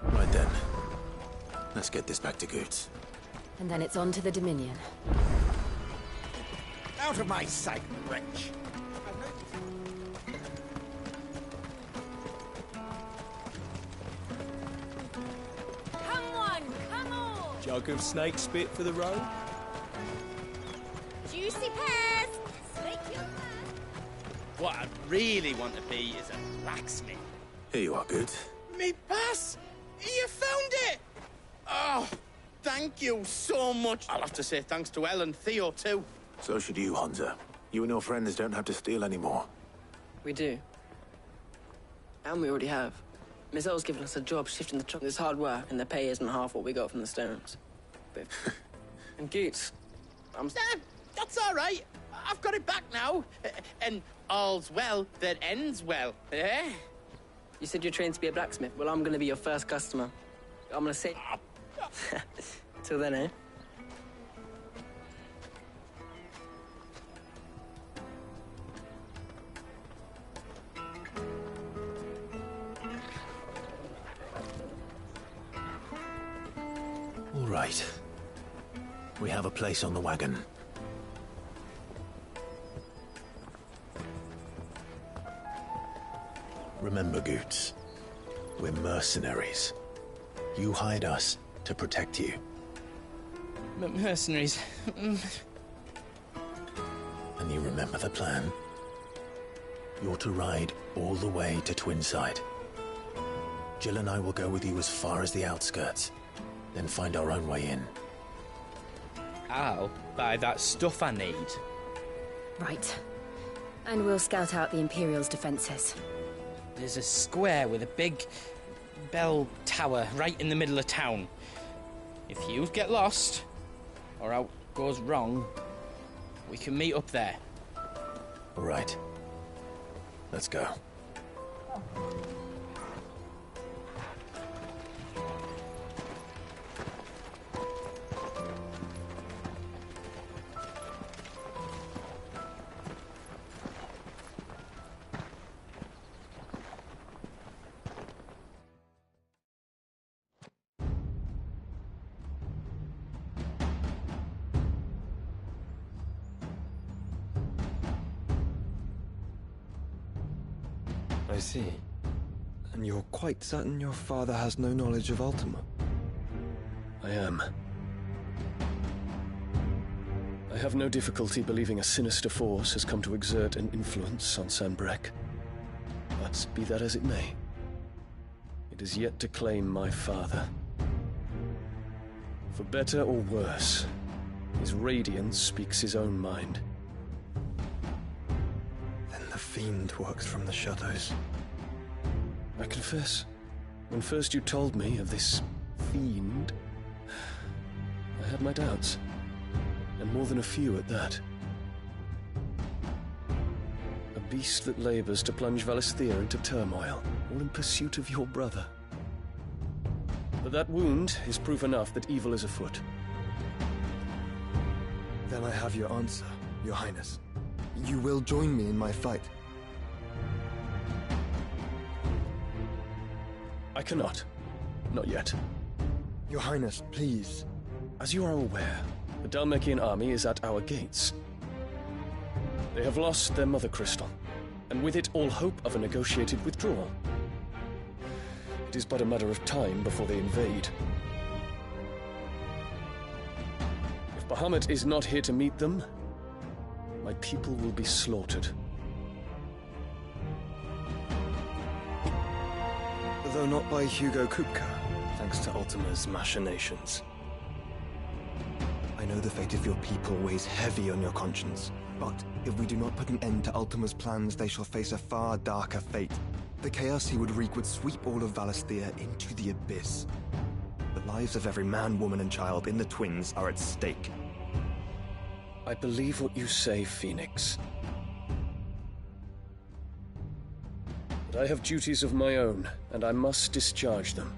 Speaker 1: Right then. Let's get this back to Goots.
Speaker 9: And then it's on to the Dominion.
Speaker 17: Out of my sight, wretch!
Speaker 8: Come on!
Speaker 13: Jug of snake spit for the road?
Speaker 8: Juicy pears! Slake your
Speaker 11: What I really want to be is a blacksmith.
Speaker 1: Here you are, Goots.
Speaker 11: Me pass! You found it! Oh, thank you so much. I'll have to say thanks to El and Theo, too.
Speaker 1: So should you, Hansa. You and your friends don't have to steal anymore.
Speaker 23: We do. And we already have. Miss El's given us a job shifting the truck. It's hard work, and the pay isn't half what we got from the Stones. But... and Goots,
Speaker 11: That's all right. I've got it back now. And all's well that ends well, eh?
Speaker 23: You said you're trained to be a blacksmith. Well, I'm gonna be your first customer. I'm gonna say... Till then, eh?
Speaker 1: right. We have a place on the wagon. Remember, Goots, we're mercenaries. You hired us to protect you.
Speaker 11: Mercenaries.
Speaker 1: And you remember the plan? You're to ride all the way to Twinside. Jill and I will go with you as far as the outskirts, then find our own way in.
Speaker 6: I'll buy that stuff I need.
Speaker 22: Right. And we'll scout out the Imperial's defenses.
Speaker 6: There's a square with a big bell tower right in the middle of town. If you get lost, or out goes wrong, we can meet up there.
Speaker 1: All right. Let's go.
Speaker 16: I see. And you're quite certain your father has no knowledge of Ultima?
Speaker 13: I am. I have no difficulty believing a sinister force has come to exert an influence on Sanbreque. But be that as it may, it is yet to claim my father. For better or worse, his radiance speaks his own mind.
Speaker 16: Then the fiend works from the shadows.
Speaker 13: I confess, when first you told me of this fiend, I had my doubts, and more than a few at that. A beast that labors to plunge Valisthea into turmoil, all in pursuit of your brother. But that wound is proof enough that evil is afoot.
Speaker 16: Then I have your answer, Your Highness. You will join me in my fight.
Speaker 13: I cannot. Not yet.
Speaker 16: Your Highness, please.
Speaker 13: As you are aware, the Dhalmekian army is at our gates. They have lost their mother crystal, and with it all hope of a negotiated withdrawal. It is but a matter of time before they invade. If Bahamut is not here to meet them, my people will be slaughtered.
Speaker 16: Though not by Hugo Kupka, thanks to Ultima's machinations. I know the fate of your people weighs heavy on your conscience, but if we do not put an end to Ultima's plans, they shall face a far darker fate. The chaos he would wreak would sweep all of Valisthea into the abyss. The lives of every man, woman, and child in the Twins are at stake.
Speaker 13: I believe what you say, Phoenix. But I have duties of my own, and I must discharge them.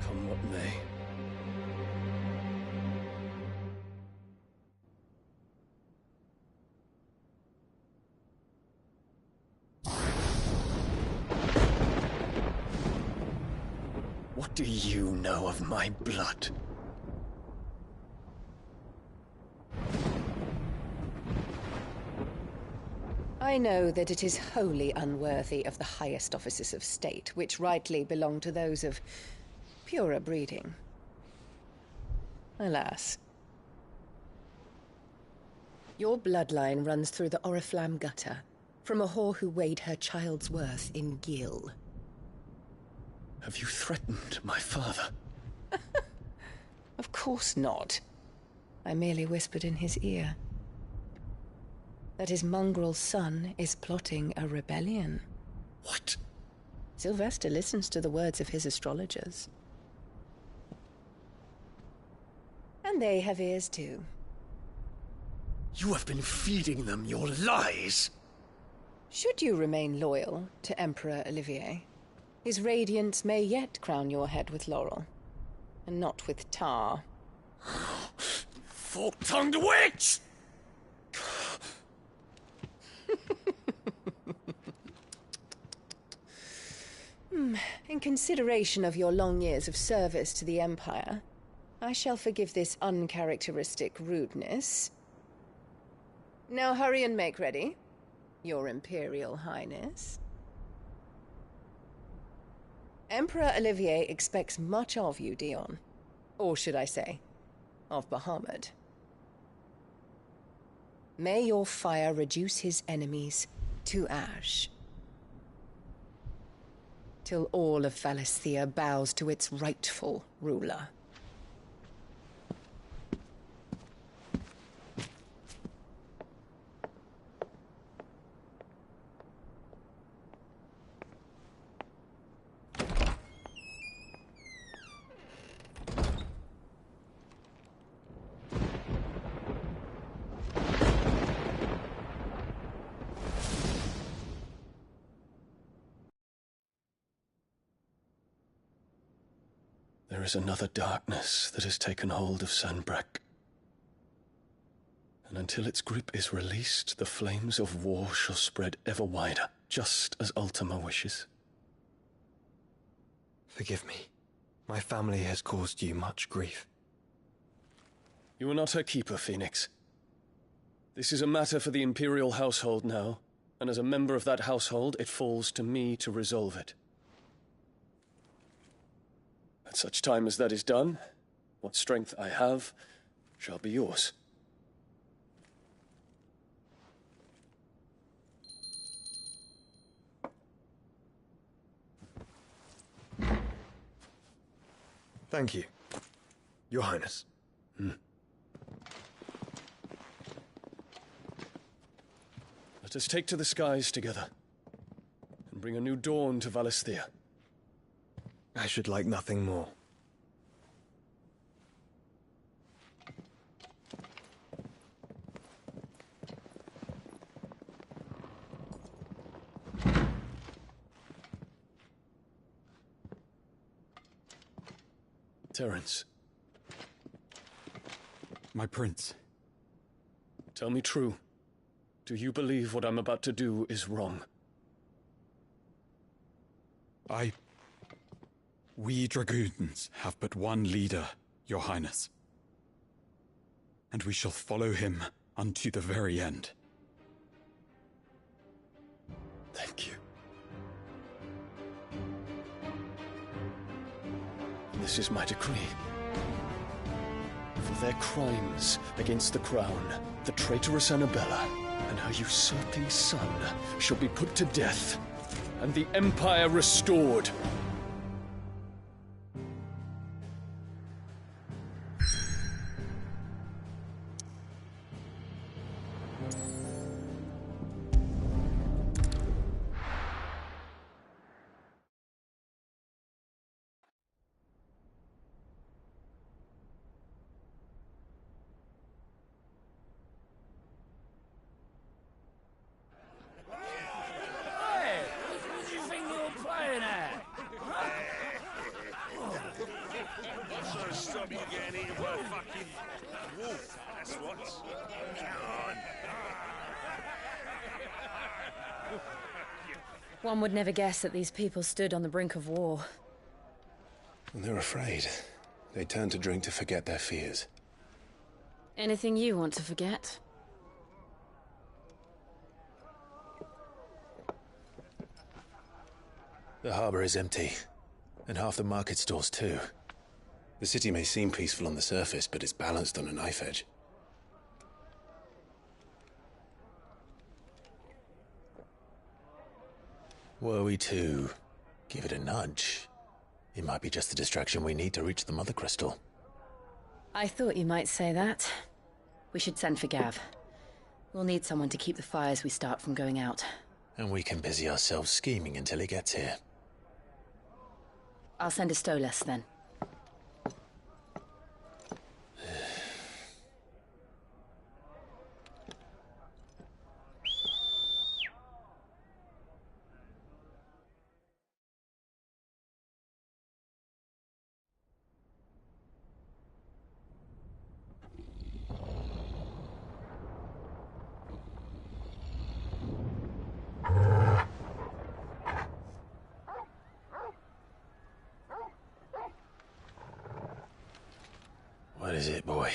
Speaker 13: Come what may. What do you know of my blood?
Speaker 15: I know that it is wholly unworthy of the highest offices of state, which rightly belong to those of purer breeding. Alas. Your bloodline runs through the Oriflamme gutter, from a whore who weighed her child's worth in Gil.
Speaker 13: Have you threatened my father?
Speaker 15: Of course not. I merely whispered in his ear that his mongrel son is plotting a rebellion.
Speaker 13: What?
Speaker 15: Sylvester listens to the words of his astrologers. And they have ears too.
Speaker 13: You have been feeding them your lies!
Speaker 15: Should you remain loyal to Emperor Olivier, his radiance may yet crown your head with laurel, and not with tar.
Speaker 13: Fork-tongued witch!
Speaker 15: In consideration of your long years of service to the Empire, I shall forgive this uncharacteristic rudeness. Now hurry and make ready, Your Imperial Highness. Emperor Olivier expects much of you, Dion. Or should I say, of Bahamut. May your fire reduce his enemies to ash, till all of Valisthea bows to its rightful ruler.
Speaker 13: There is another darkness that has taken hold of Sanbreque. And until its grip is released, the flames of war shall spread ever wider, just as Ultima wishes.
Speaker 16: Forgive me. My family has caused you much grief.
Speaker 13: You are not her keeper, Phoenix. This is a matter for the Imperial household now, and as a member of that household, it falls to me to resolve it. At such time as that is done, what strength I have shall be yours.
Speaker 16: Thank you, Your Highness.
Speaker 13: Let us take to the skies together, and bring a new dawn to Valisthea.
Speaker 16: I should like nothing more.
Speaker 13: Terence.
Speaker 12: My prince.
Speaker 13: Tell me true. Do you believe what I'm about to do is wrong?
Speaker 12: We Dragoons have but one leader, Your Highness. And we shall follow him unto the very end.
Speaker 13: Thank you. This is my decree. For their crimes against the crown, the traitorous Annabella and her usurping son shall be put to death, and the Empire restored.
Speaker 9: One would never guess that these people stood on the brink of war.
Speaker 1: And they're afraid. They turn to drink to forget their fears.
Speaker 9: Anything you want to forget?
Speaker 1: The harbor is empty, and half the market stalls too. The city may seem peaceful on the surface, but it's balanced on a knife edge. Were we to give it a nudge, it might be just the distraction we need to reach the Mother Crystal.
Speaker 9: I thought you might say that. We should send for Gav. We'll need someone to keep the fires we start from going out.
Speaker 1: And we can busy ourselves scheming until he gets here.
Speaker 9: I'll send a Stolas then.
Speaker 1: is it, boy?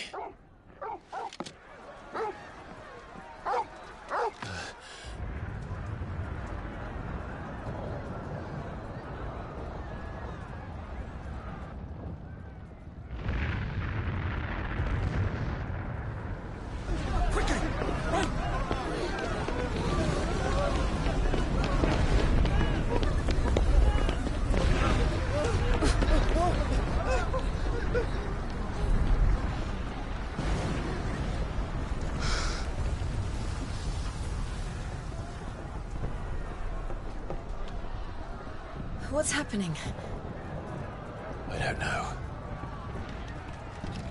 Speaker 9: What's happening?
Speaker 1: I don't know.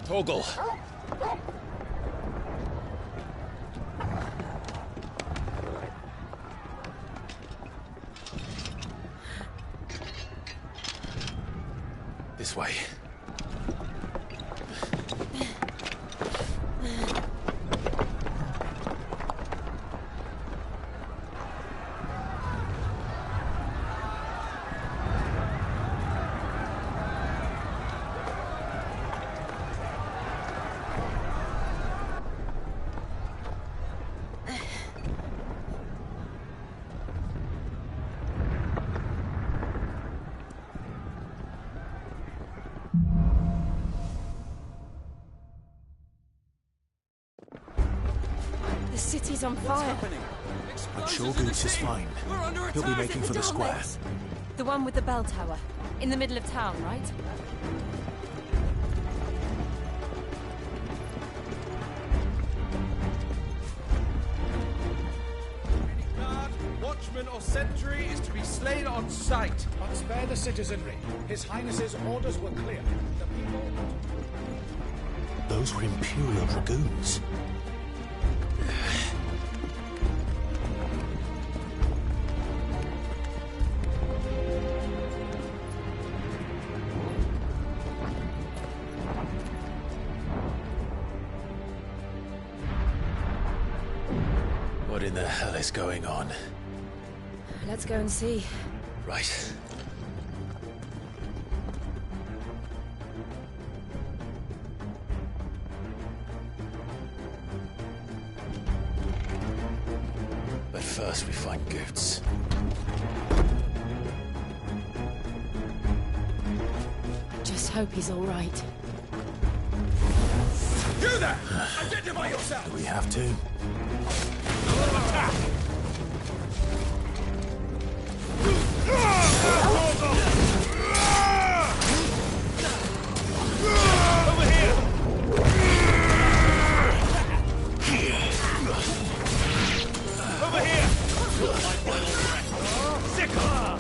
Speaker 1: Torgal! This way.
Speaker 9: The city's on fire.
Speaker 2: But Shogun's is fine. He'll be making for the square.
Speaker 9: The one with the bell tower. In the middle of town, right?
Speaker 3: Watchman or sentry is to be slain on sight.
Speaker 17: But spare the citizenry. His Highness's orders were clear. The people...
Speaker 2: Those were Imperial Dragoons.
Speaker 1: What in the hell is going on?
Speaker 9: Let's go and see.
Speaker 1: Right. But first we find Goots.
Speaker 9: Just hope he's all right.
Speaker 3: You there! Identify yourself!
Speaker 2: Do we have to?
Speaker 3: Attack! Over here! Over here! Sickle!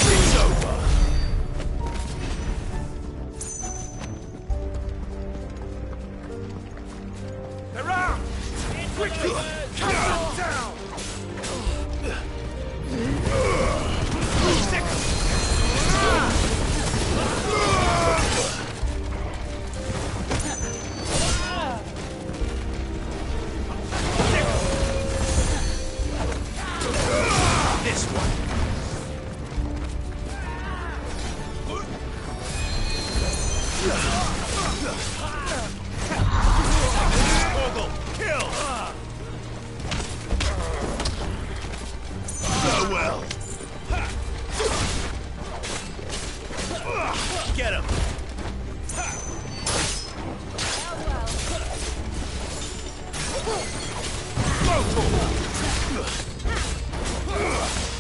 Speaker 3: It's over! Around! Quickly! Cut down! This one. Torgal, kill! Farewell. Get him.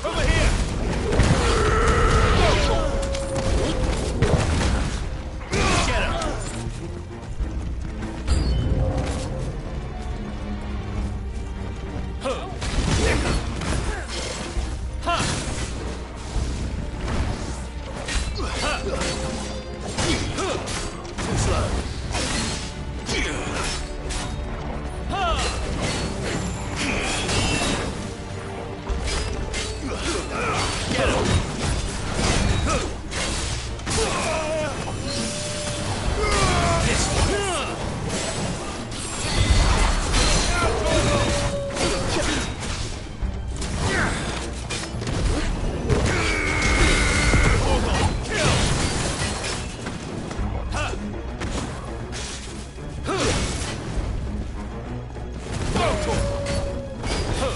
Speaker 3: Over here! Get him! Too slow.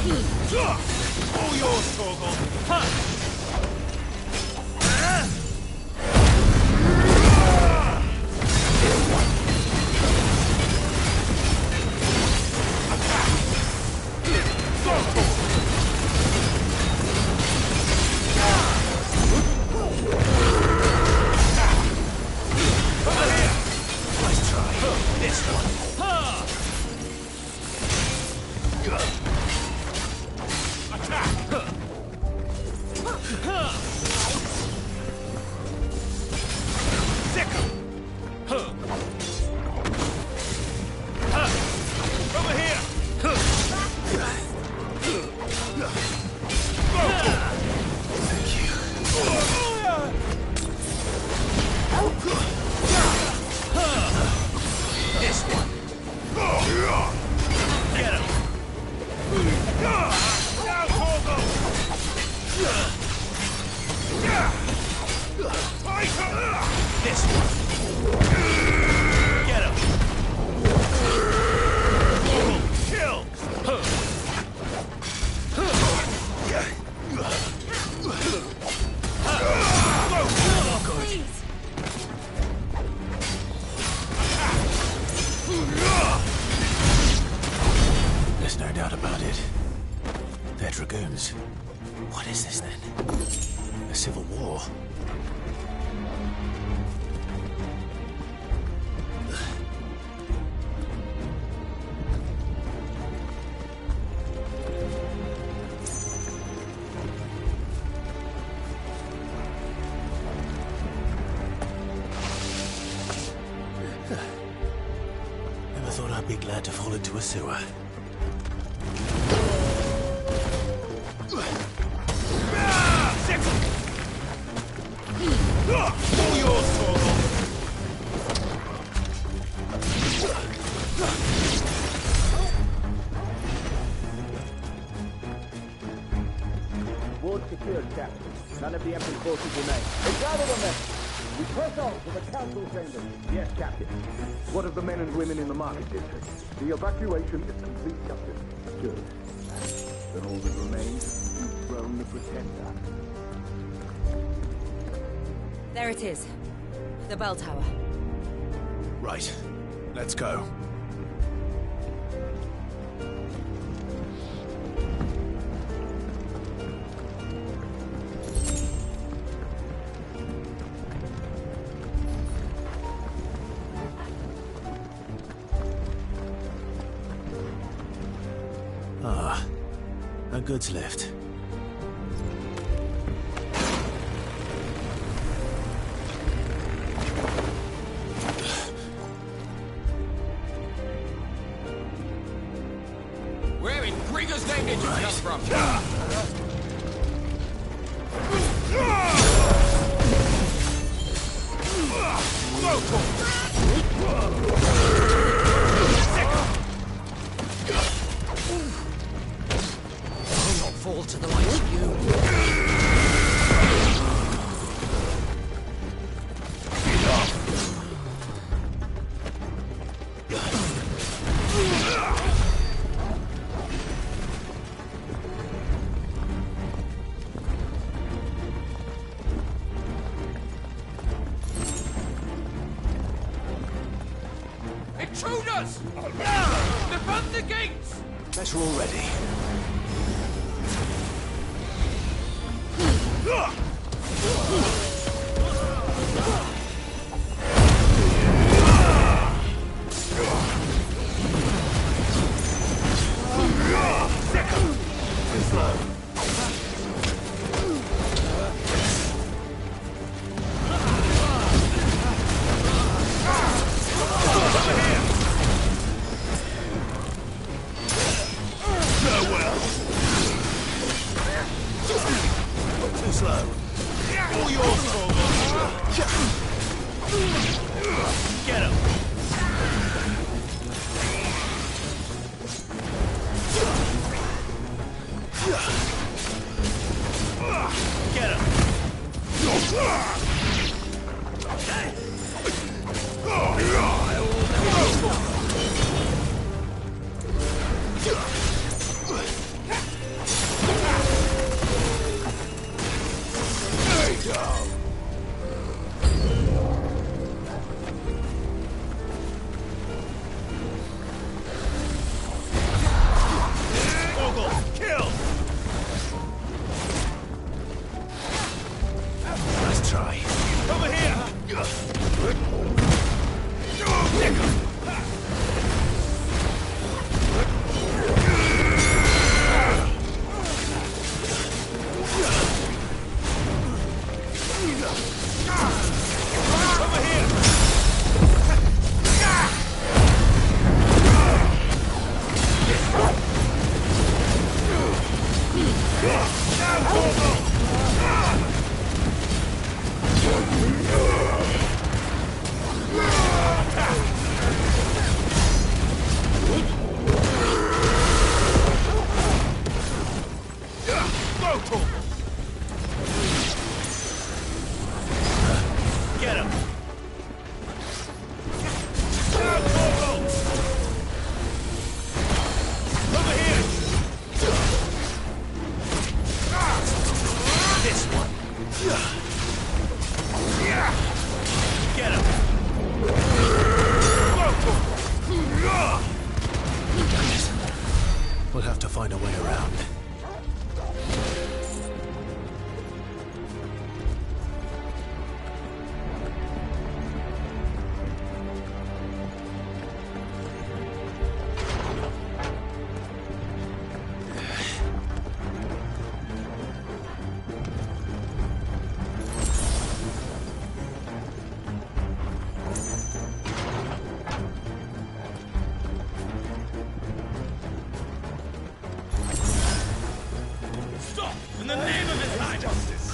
Speaker 3: All yours, Torgal.
Speaker 2: Nice try. This one.
Speaker 3: Over here!
Speaker 2: This one.
Speaker 3: Get him! Now, Torgal!
Speaker 2: This one.
Speaker 3: Get him! Kill!
Speaker 2: There's no doubt about it. They're dragoons. What is this then? A civil war? Never thought I'd be glad to fall into a sewer.
Speaker 3: All yours, Torgal!
Speaker 18: Ward secured, Captain. None of the Emperor's forces remain. Gather the men! We press on to the council chambers. Yes, Captain. What of the men and women in the market district? The evacuation is complete, Captain. Good. Then all that remains is to dethrone the Pretender.
Speaker 22: There it is. The bell tower.
Speaker 2: Right. Let's go. Ah, a goods lift.
Speaker 20: Where in Gringo's name did you come from?
Speaker 2: I'll not fall to the likes of you.
Speaker 20: Intruders! Defend the gates!
Speaker 2: Better already. Get him! Over here! This one. Get him! We'll have to find a way around. In the name of His High Justice!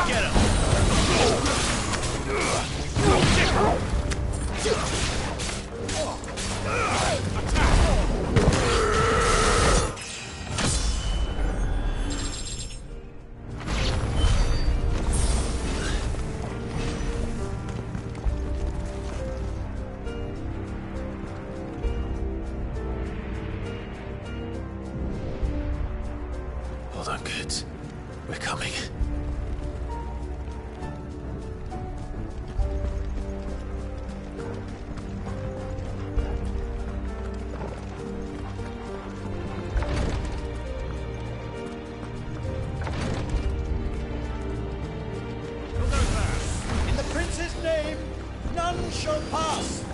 Speaker 2: Get him!
Speaker 1: Hold on, kids. We're coming.
Speaker 17: In the prince's name, none shall pass.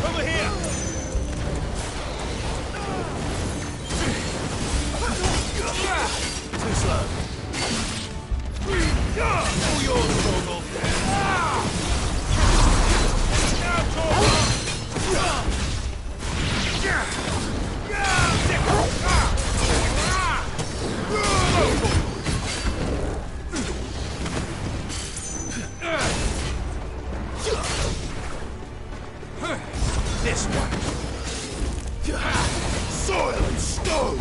Speaker 2: Over here!
Speaker 1: Too slow.
Speaker 2: All yours, Torgal. Now, Torgal!
Speaker 1: This one. Soil and stone.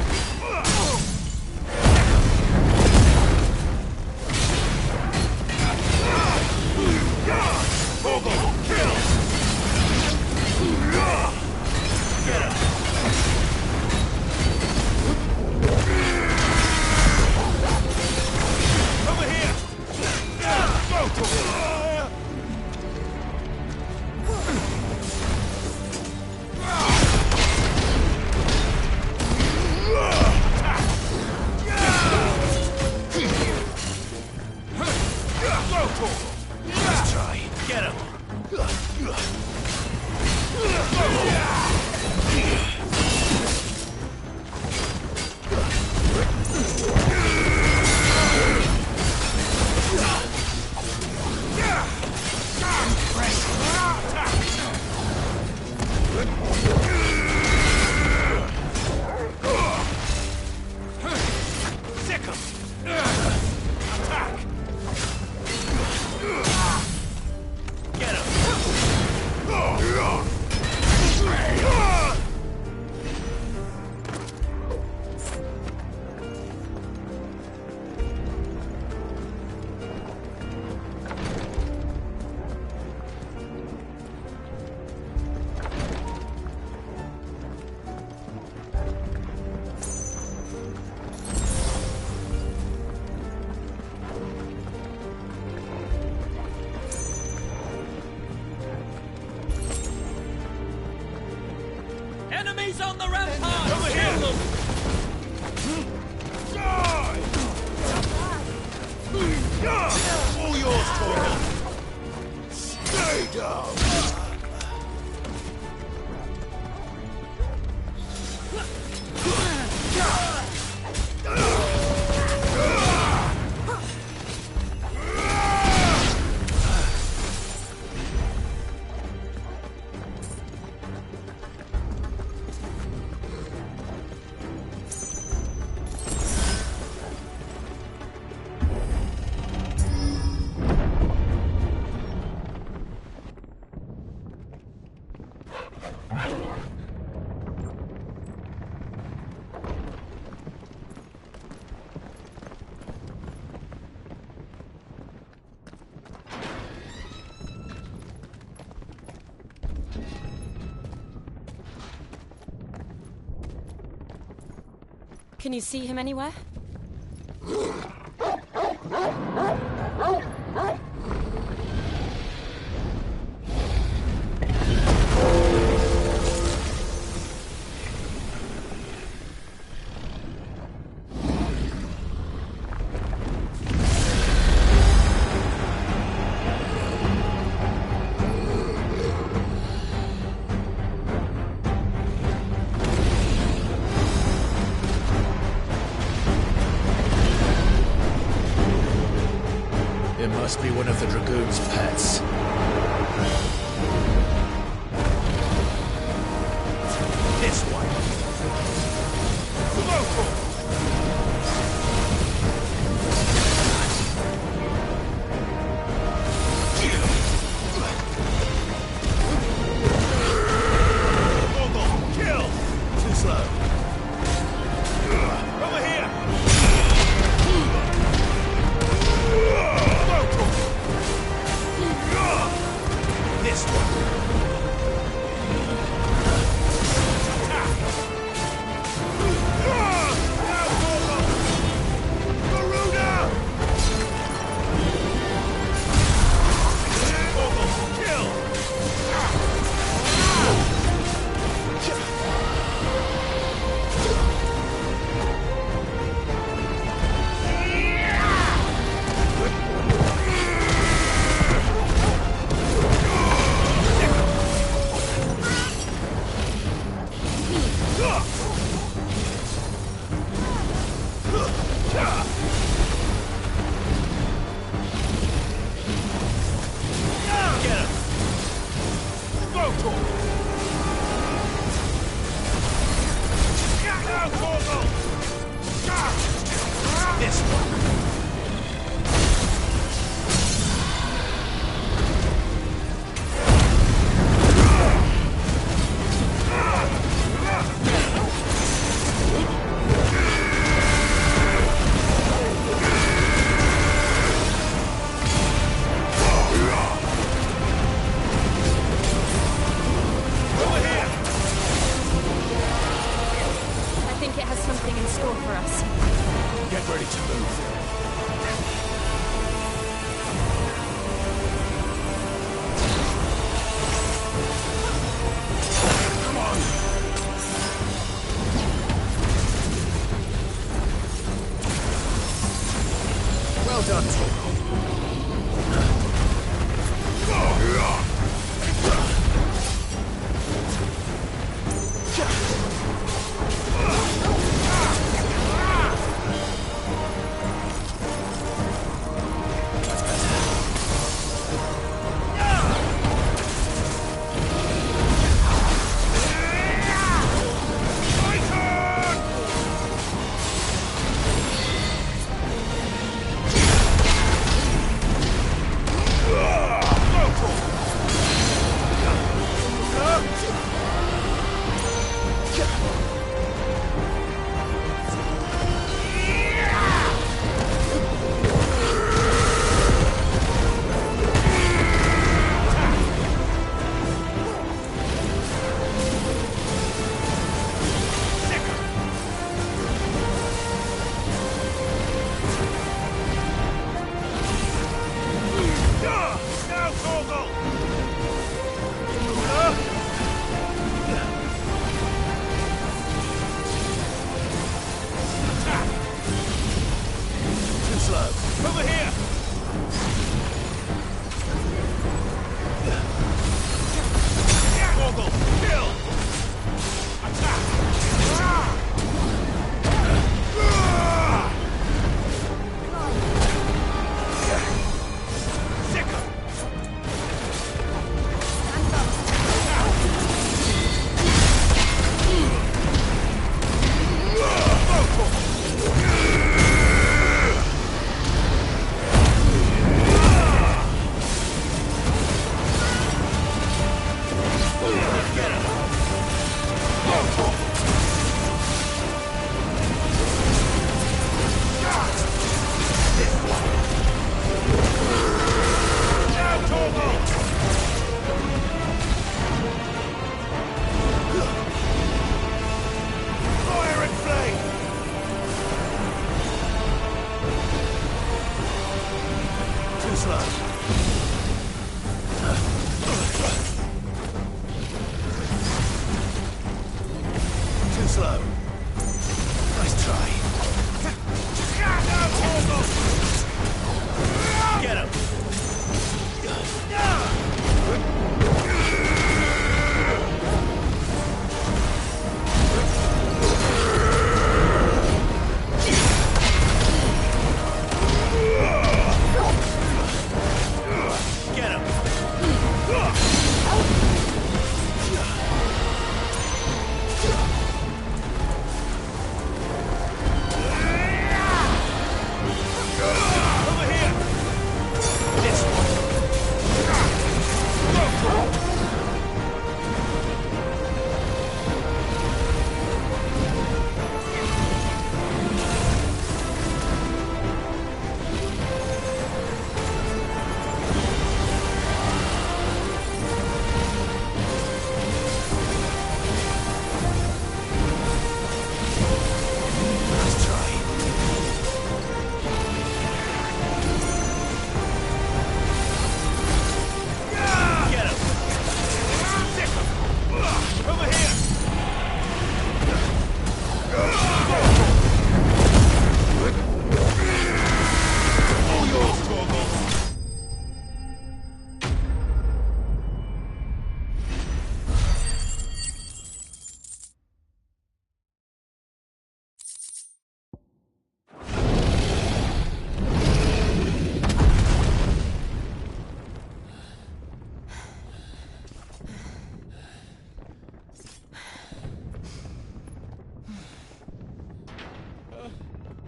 Speaker 2: Let's try. Get him! Sick him! Attack! Get him!
Speaker 20: Enemies on the rampart!
Speaker 2: Over here!
Speaker 20: Kill them!
Speaker 2: All yours, Torgal!
Speaker 1: Stay down.
Speaker 9: Can you see him anywhere?
Speaker 2: It must be one of the Dragoon's pets. This one. Kill! Too slow. Over here! This one.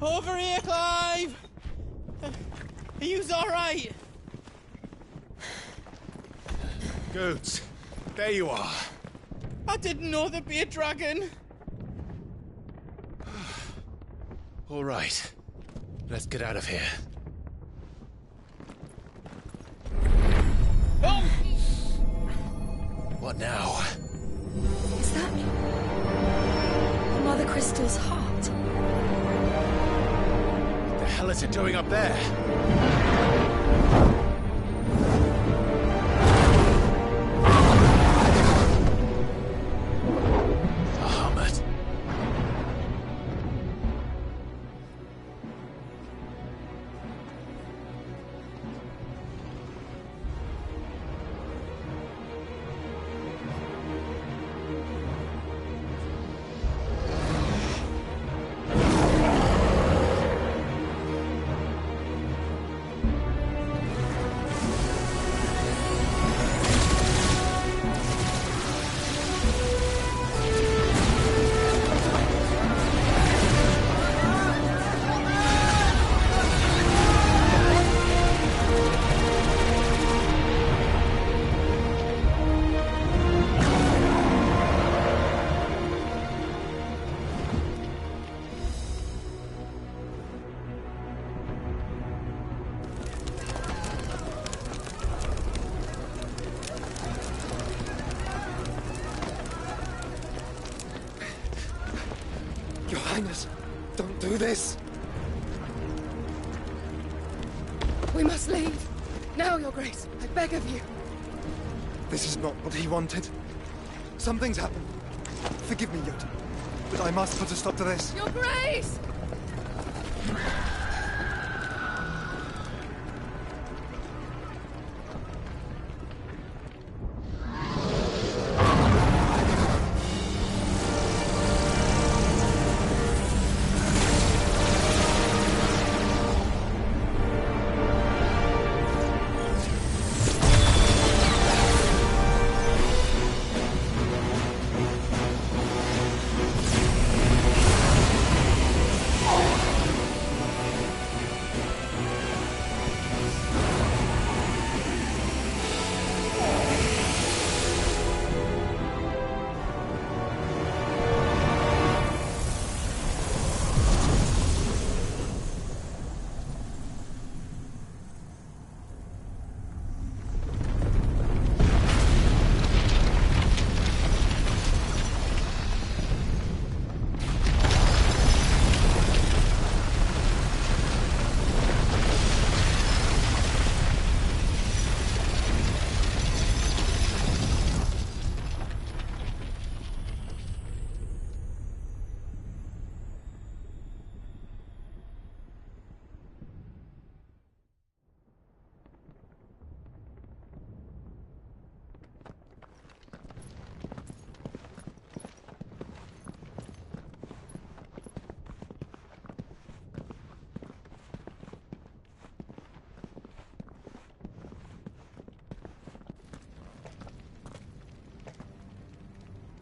Speaker 6: Over here, Clive! Are yous alright?
Speaker 1: Goats, there you are.
Speaker 6: I didn't know there'd be a dragon.
Speaker 1: All right, let's get out of here.
Speaker 6: Oh!
Speaker 1: What now?
Speaker 9: Is that Mother Crystal's heart?
Speaker 1: What the hell is it doing up there? Bahamut.
Speaker 16: Your Highness, don't do this!
Speaker 9: We must leave. Now, Your Grace. I beg of you.
Speaker 16: This is not what he wanted. Something's happened. Forgive me, Jotun, but I must put a stop to this.
Speaker 9: Your Grace!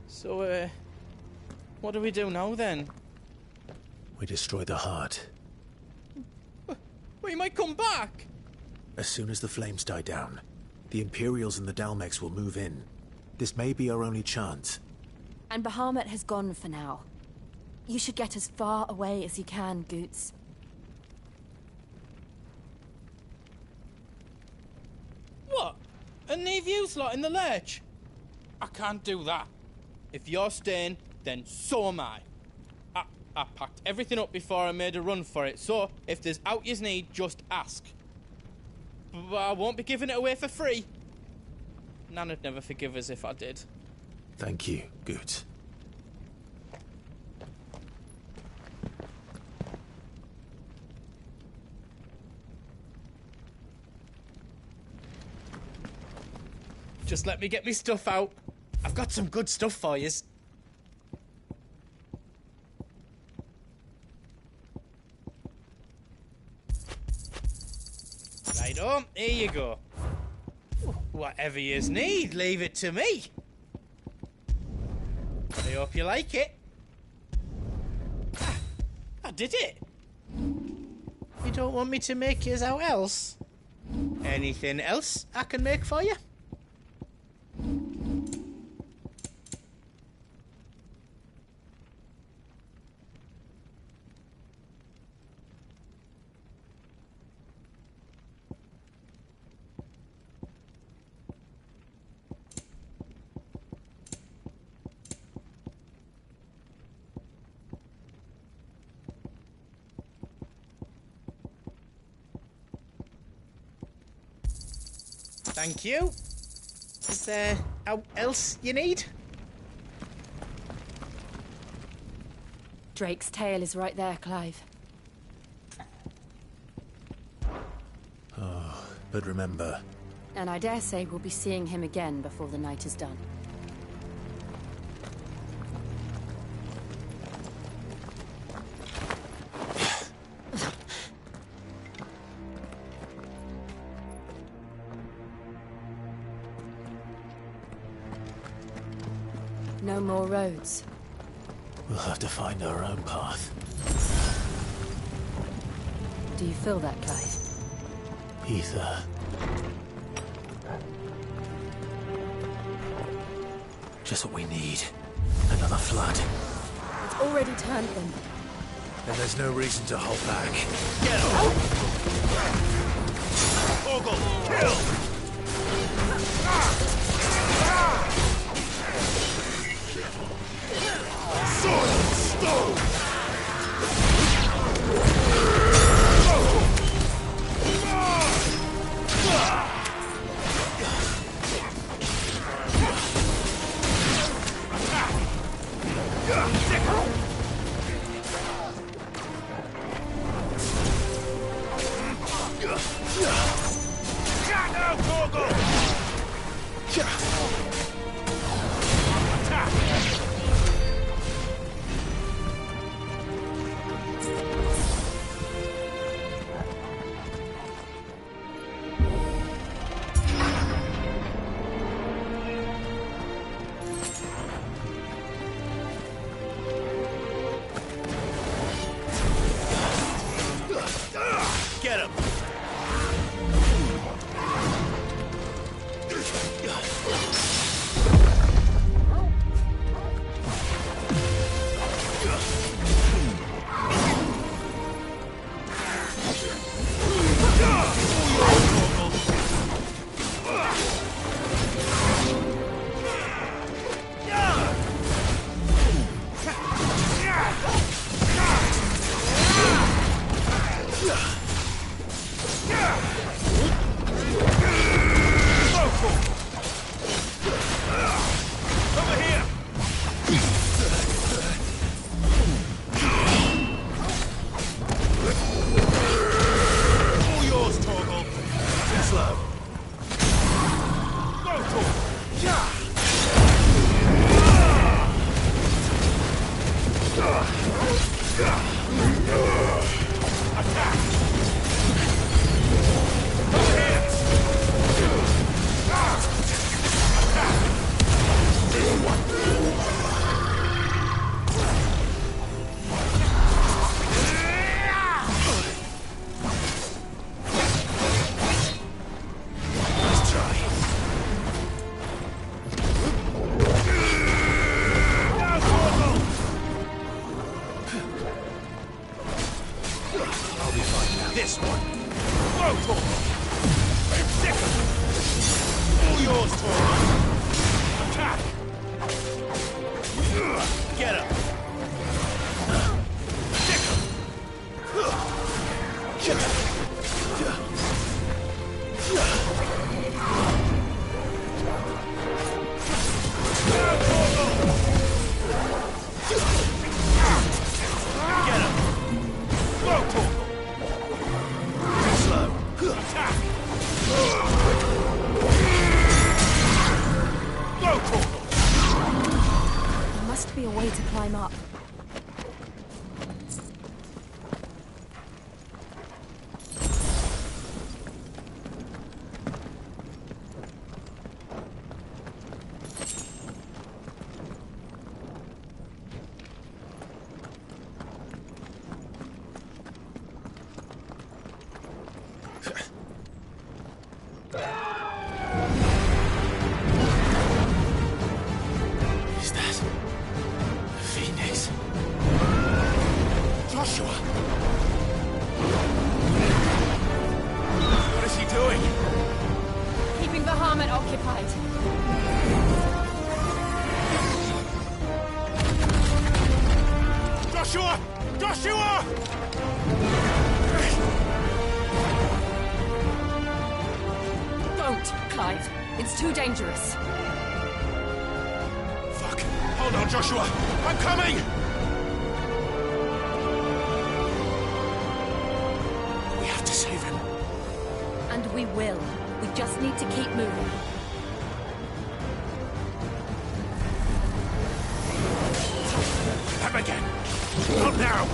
Speaker 6: So, what do we do now, then?
Speaker 1: We destroy the heart.
Speaker 6: We might come back!
Speaker 1: As soon as the flames die down, the Imperials and the Dalmex will move in. This may be our only chance.
Speaker 5: And Bahamut has gone for now. You should get as far away as you can, Goots.
Speaker 6: What? And leave you lot in the lurch? I can't do that. If you're staying, then so am I. I packed everything up before I made a run for it, so if there's out yous need, just ask. But I won't be giving it away for free. Nana'd never forgive us if I did.
Speaker 1: Thank you, Goots.
Speaker 6: Just let me get me stuff out. I've got some good stuff for yous. Righto, here you go. Whatever yous need, leave it to me. I hope you like it. I did it. You don't want me to make yours out else? Anything else I can make for you? Thank you. Is there out else you need?
Speaker 5: Drake's tail is right there, Clive.
Speaker 1: Oh, but remember...
Speaker 5: And I dare say we'll be seeing him again before the night is done. No more roads.
Speaker 1: We'll have to find our own path.
Speaker 5: Do you feel that, Clive?
Speaker 1: Ether. Just what we need. Another flood.
Speaker 5: It's already turned them.
Speaker 1: Then there's no reason to hold back.
Speaker 2: Get him! Ogle, kill! Sword and stone! Get him! This one. Go, Torgal! I'm sick of it! All yours, Torgal! Attack! Get him! Sick of Get him! Go, Torgal! Attack! Go, Torgal!
Speaker 5: There must be a way to climb up.
Speaker 3: Joshua! Joshua!
Speaker 5: Don't, Clive. It's too dangerous.
Speaker 3: Fuck! Hold on, Joshua! I'm coming! We have to save him.
Speaker 5: And we will. We just need to keep moving.
Speaker 3: Him again! Not now!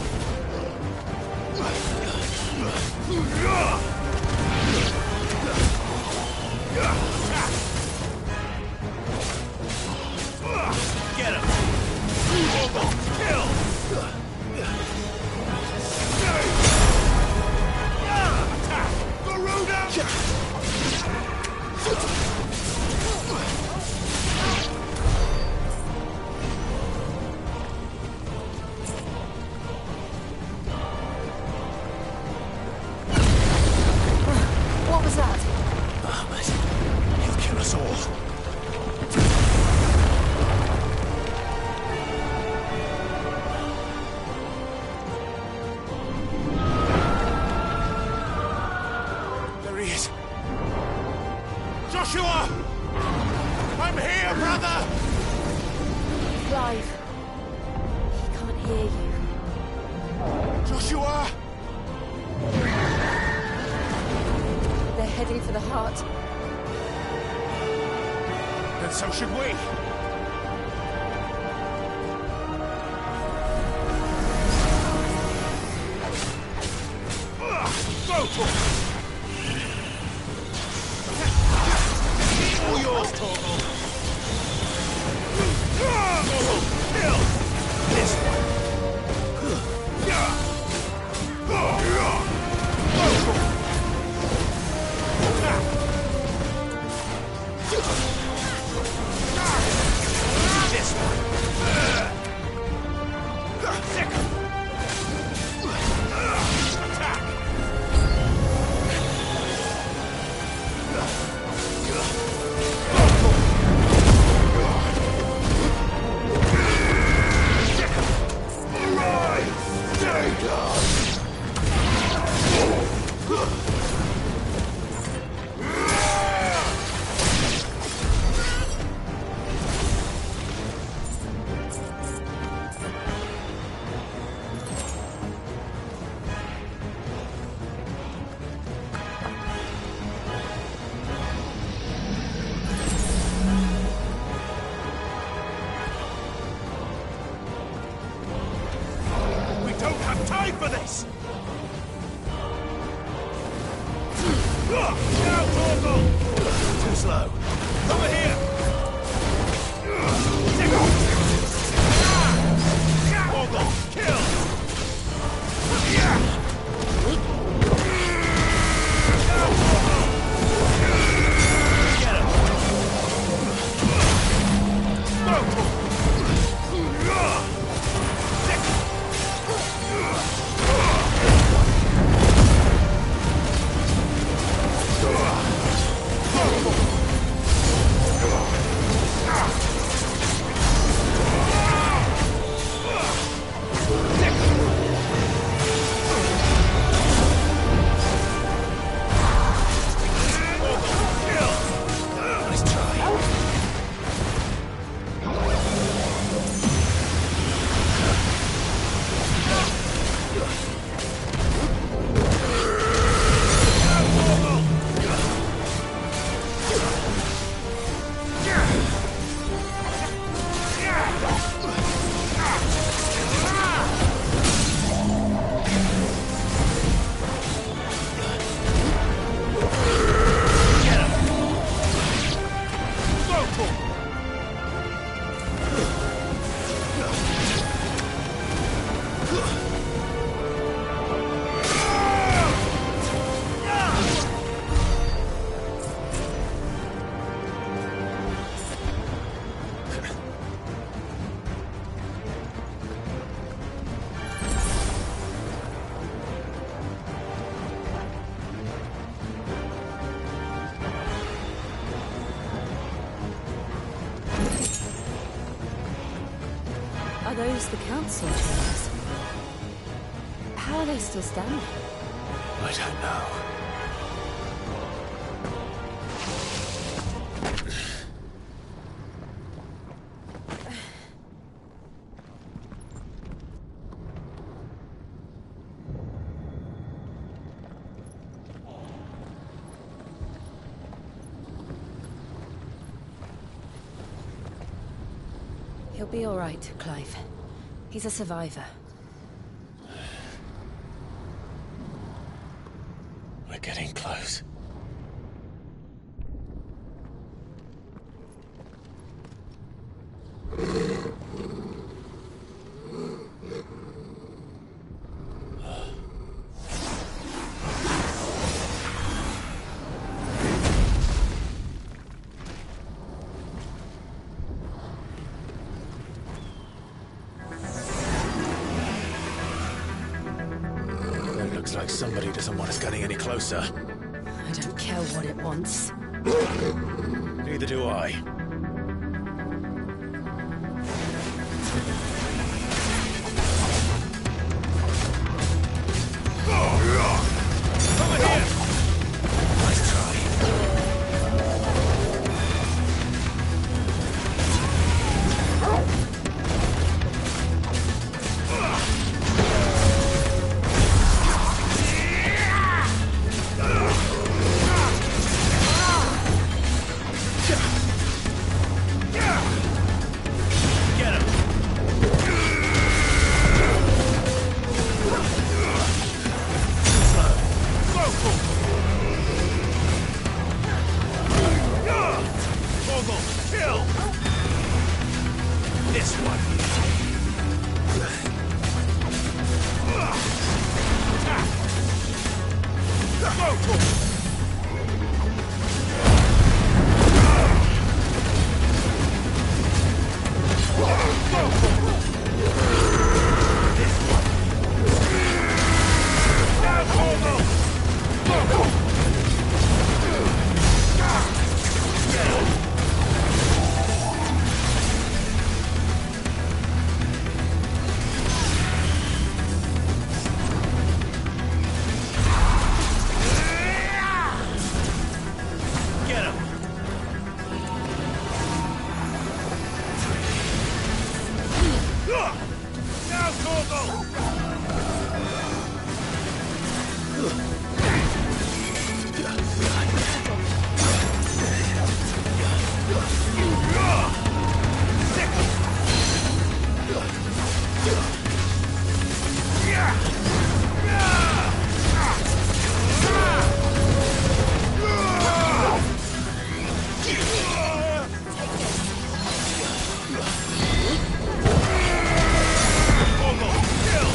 Speaker 3: Get him! Kill! Attack! Garuda!
Speaker 5: What was that?
Speaker 3: Ahmed, he'll kill us all. There he is. Joshua! I'm here, brother!
Speaker 5: Clive. He can't hear you.
Speaker 3: Joshua!
Speaker 5: They're heading for the heart.
Speaker 3: Then so should we. Go for it! All yours, Torgal! Torgal, kill! This one! This one! Attack! We don't have time for this! Now, Torgal! Too slow. Over here! Torgal, kill! Get him!
Speaker 5: Are those the council chambers?
Speaker 9: How are they still standing?
Speaker 2: I don't know.
Speaker 22: He'll be all right, Clive. He's a survivor.
Speaker 2: We're getting close. Looks like somebody doesn't want us getting any closer.
Speaker 22: I don't care what it wants.
Speaker 2: Neither do I. Over here! Nice try.
Speaker 3: Kill!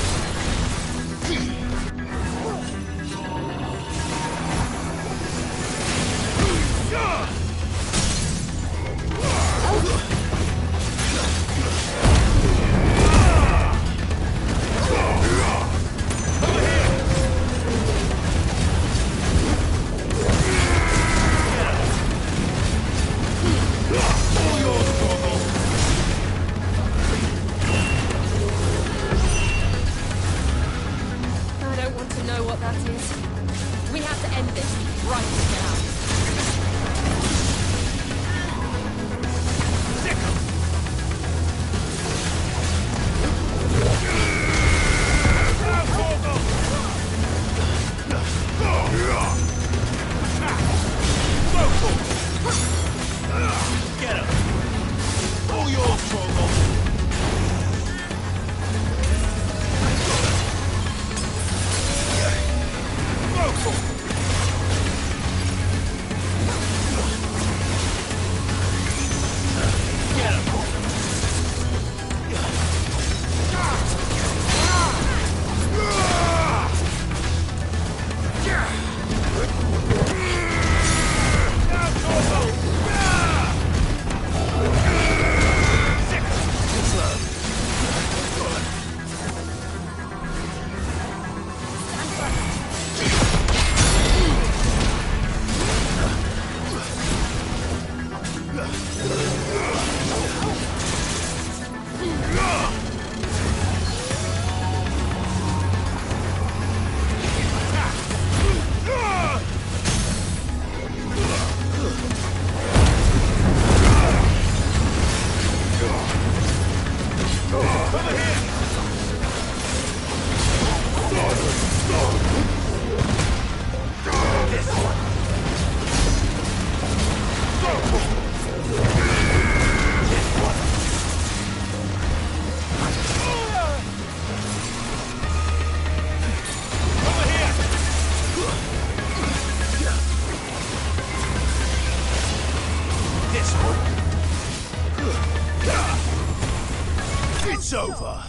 Speaker 2: It's over.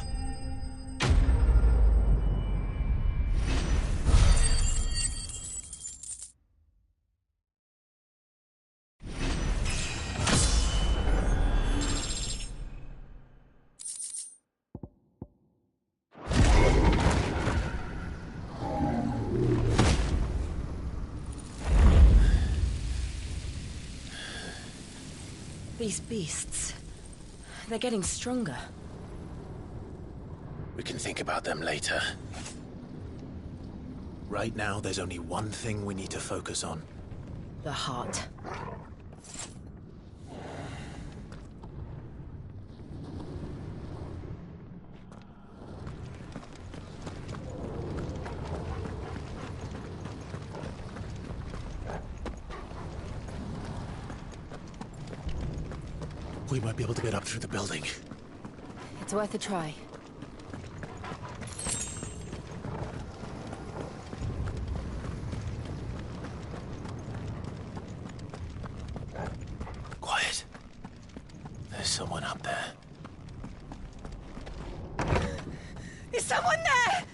Speaker 22: These beasts, they're getting stronger.
Speaker 1: We can think about them later. Right now, there's only one thing we need to focus on.
Speaker 22: The heart.
Speaker 1: We might be able to get up through the building.
Speaker 22: It's worth a try.
Speaker 1: Quiet. There's someone up there.
Speaker 15: Is someone there?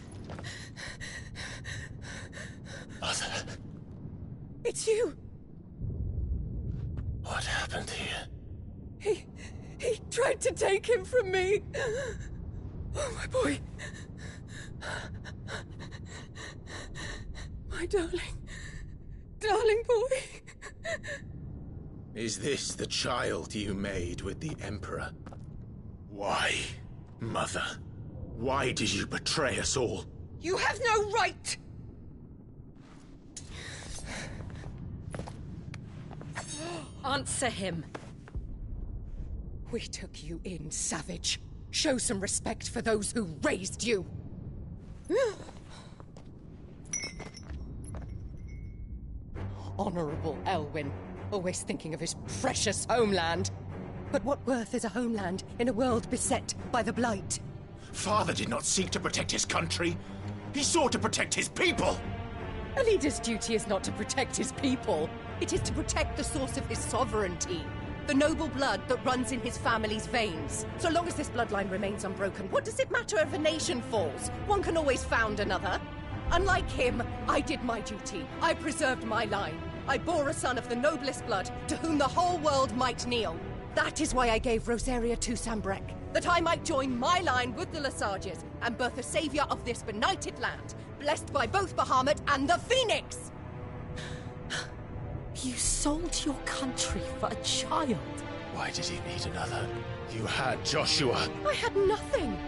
Speaker 1: Arthur,
Speaker 15: It's you.
Speaker 1: what happened here?
Speaker 15: He tried to take him from me. Oh, my boy. My darling boy.
Speaker 2: Is this the child you made with the Emperor? Why, Mother? Why did you betray us all?
Speaker 15: You have no right.
Speaker 22: Answer him.
Speaker 15: We took you in, savage. Show some respect for those who raised you. Honorable Elwyn, always thinking of his precious homeland. But what worth is a homeland in a world beset by the Blight?
Speaker 2: Father did not seek to protect his country. He sought to protect his people.
Speaker 15: A leader's duty is not to protect his people. It is to protect the source of his sovereignty. The noble blood that runs in his family's veins. So long as this bloodline remains unbroken, what does it matter if a nation falls? One can always found another. Unlike him, I did my duty. I preserved my line. I bore a son of the noblest blood, to whom the whole world might kneel. That is why I gave Rosaria to Sambrek, that I might join my line with the Lesages and birth a savior of this benighted land, blessed by both Bahamut and the Phoenix!
Speaker 22: You sold your country for a child.
Speaker 1: Why did he need another?
Speaker 2: You had Joshua.
Speaker 15: I had nothing.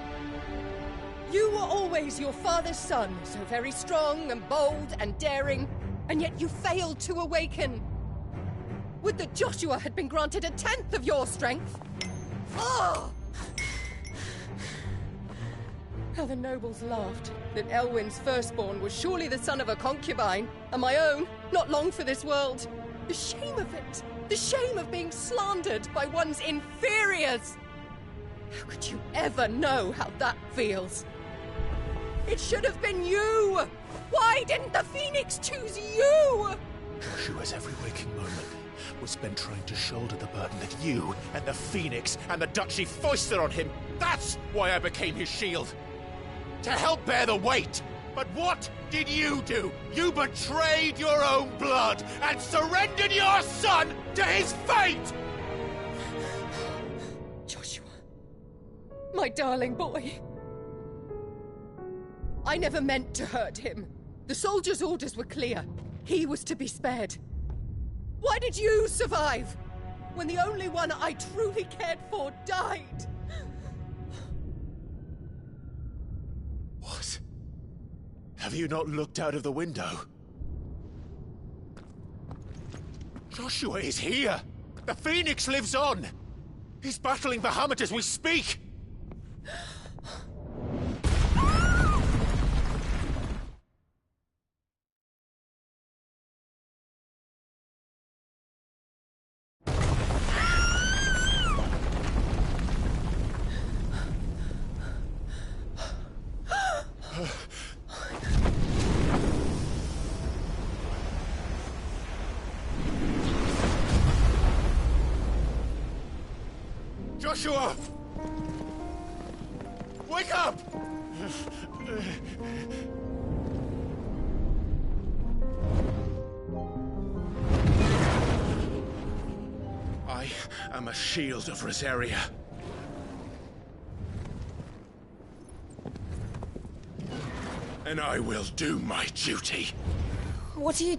Speaker 15: You were always your father's son, so very strong and bold and daring, and yet you failed to awaken. Would that Joshua had been granted 1/10 of your strength? Oh! How the nobles laughed that Elwyn's firstborn was surely the son of a concubine, and my own, not long for this world. The shame of it! The shame of being slandered by one's inferiors! How could you ever know how that feels? It should have been you! Why didn't the Phoenix choose you?
Speaker 2: Joshua's every waking moment was spent trying to shoulder the burden that you and the Phoenix and the Duchy foisted on him. That's why I became his shield. To help bear the weight. But what did you do? You betrayed your own blood and surrendered your son to his fate!
Speaker 15: Joshua. My darling boy. I never meant to hurt him. The soldiers' orders were clear. He was to be spared. Why did you survive? When the only one I truly cared for died?
Speaker 2: What? Have you not looked out of the window? Joshua is here! The Phoenix lives on! He's battling Bahamut as we speak! Joshua! Wake up! I am a shield of Rosaria. And I will do my duty.
Speaker 5: What are you...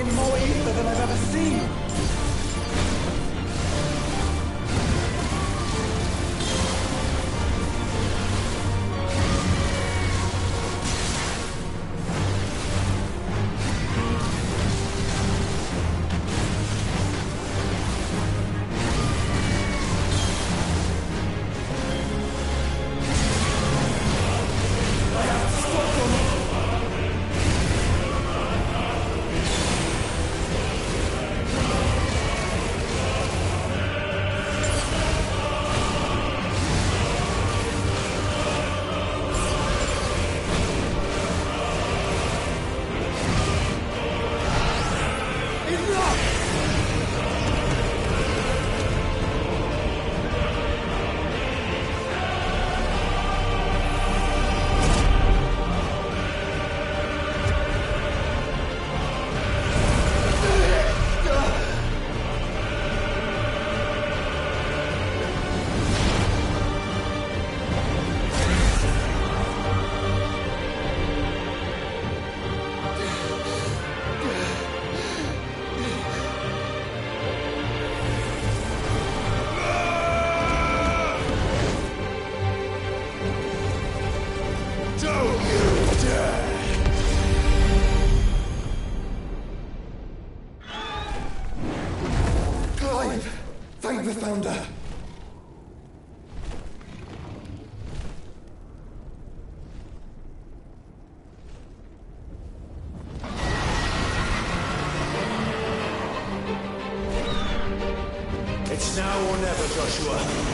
Speaker 17: carrying more ether than I've ever seen.
Speaker 14: Thank the Founder!
Speaker 2: It's now or never, Joshua.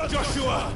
Speaker 2: Joshua!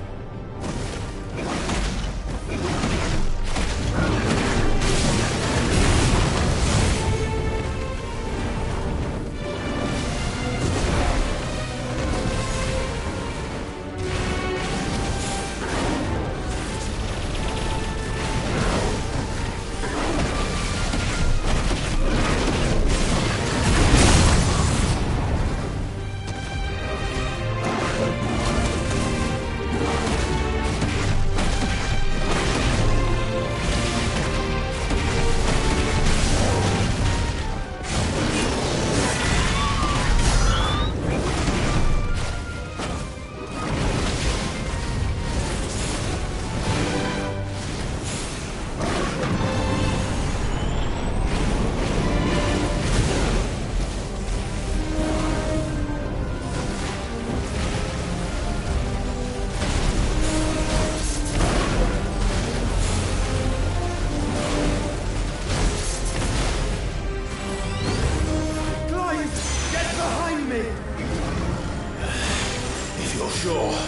Speaker 2: If you're sure.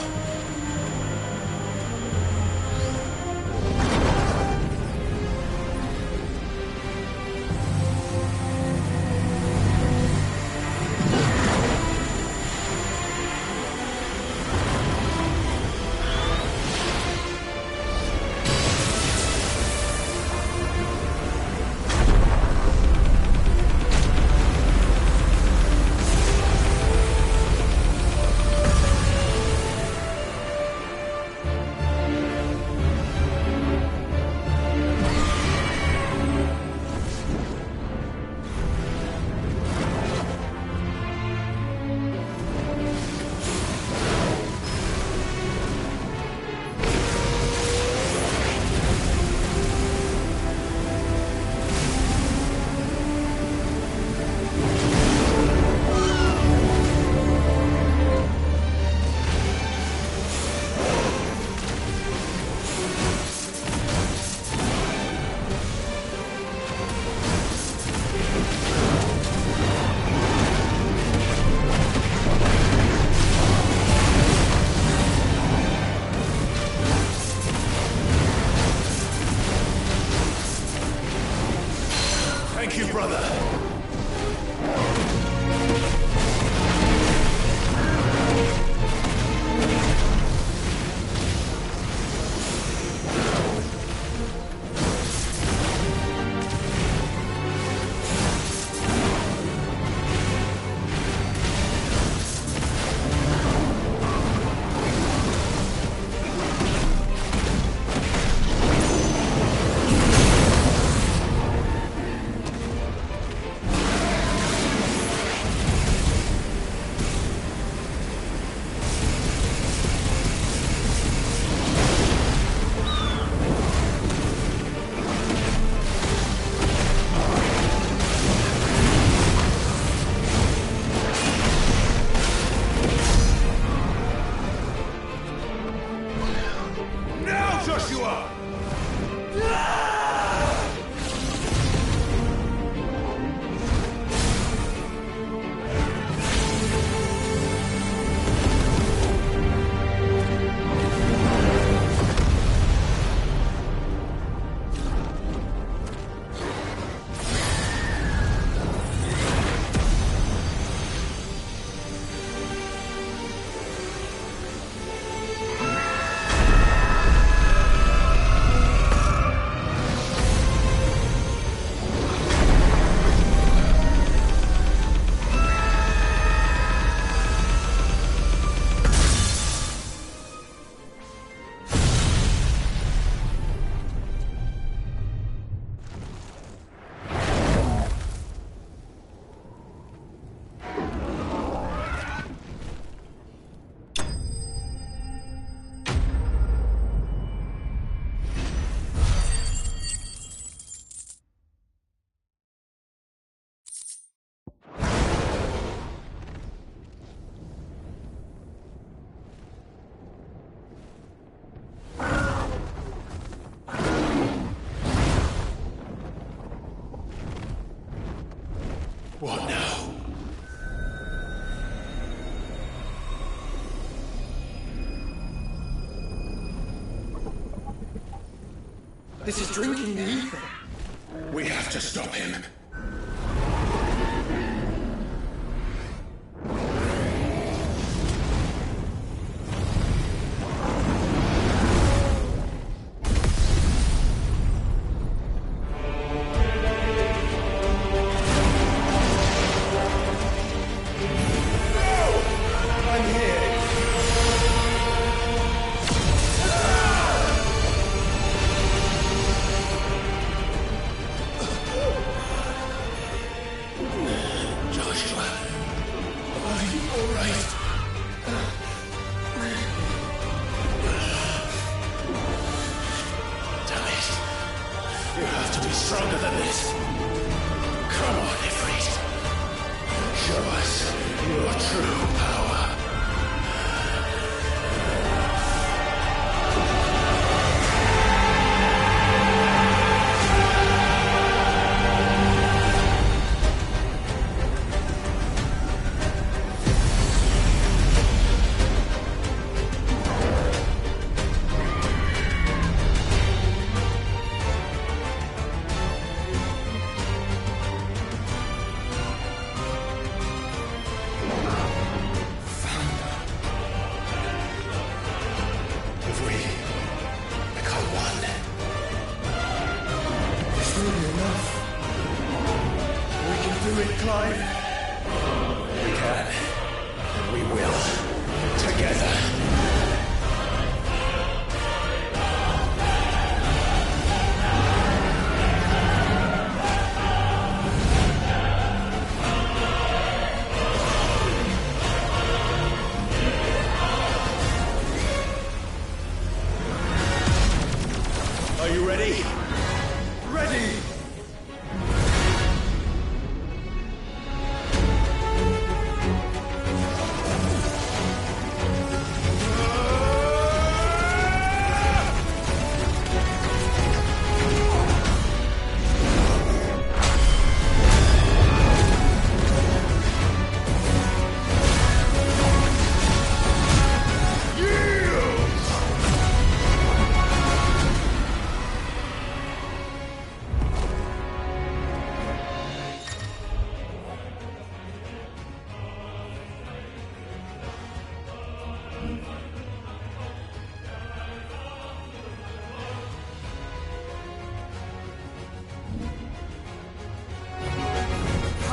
Speaker 14: This is drinking the ether.
Speaker 2: We have to stop him. Stronger than this. Come on, Ifrit. Show us your true power. Are you ready? Ready!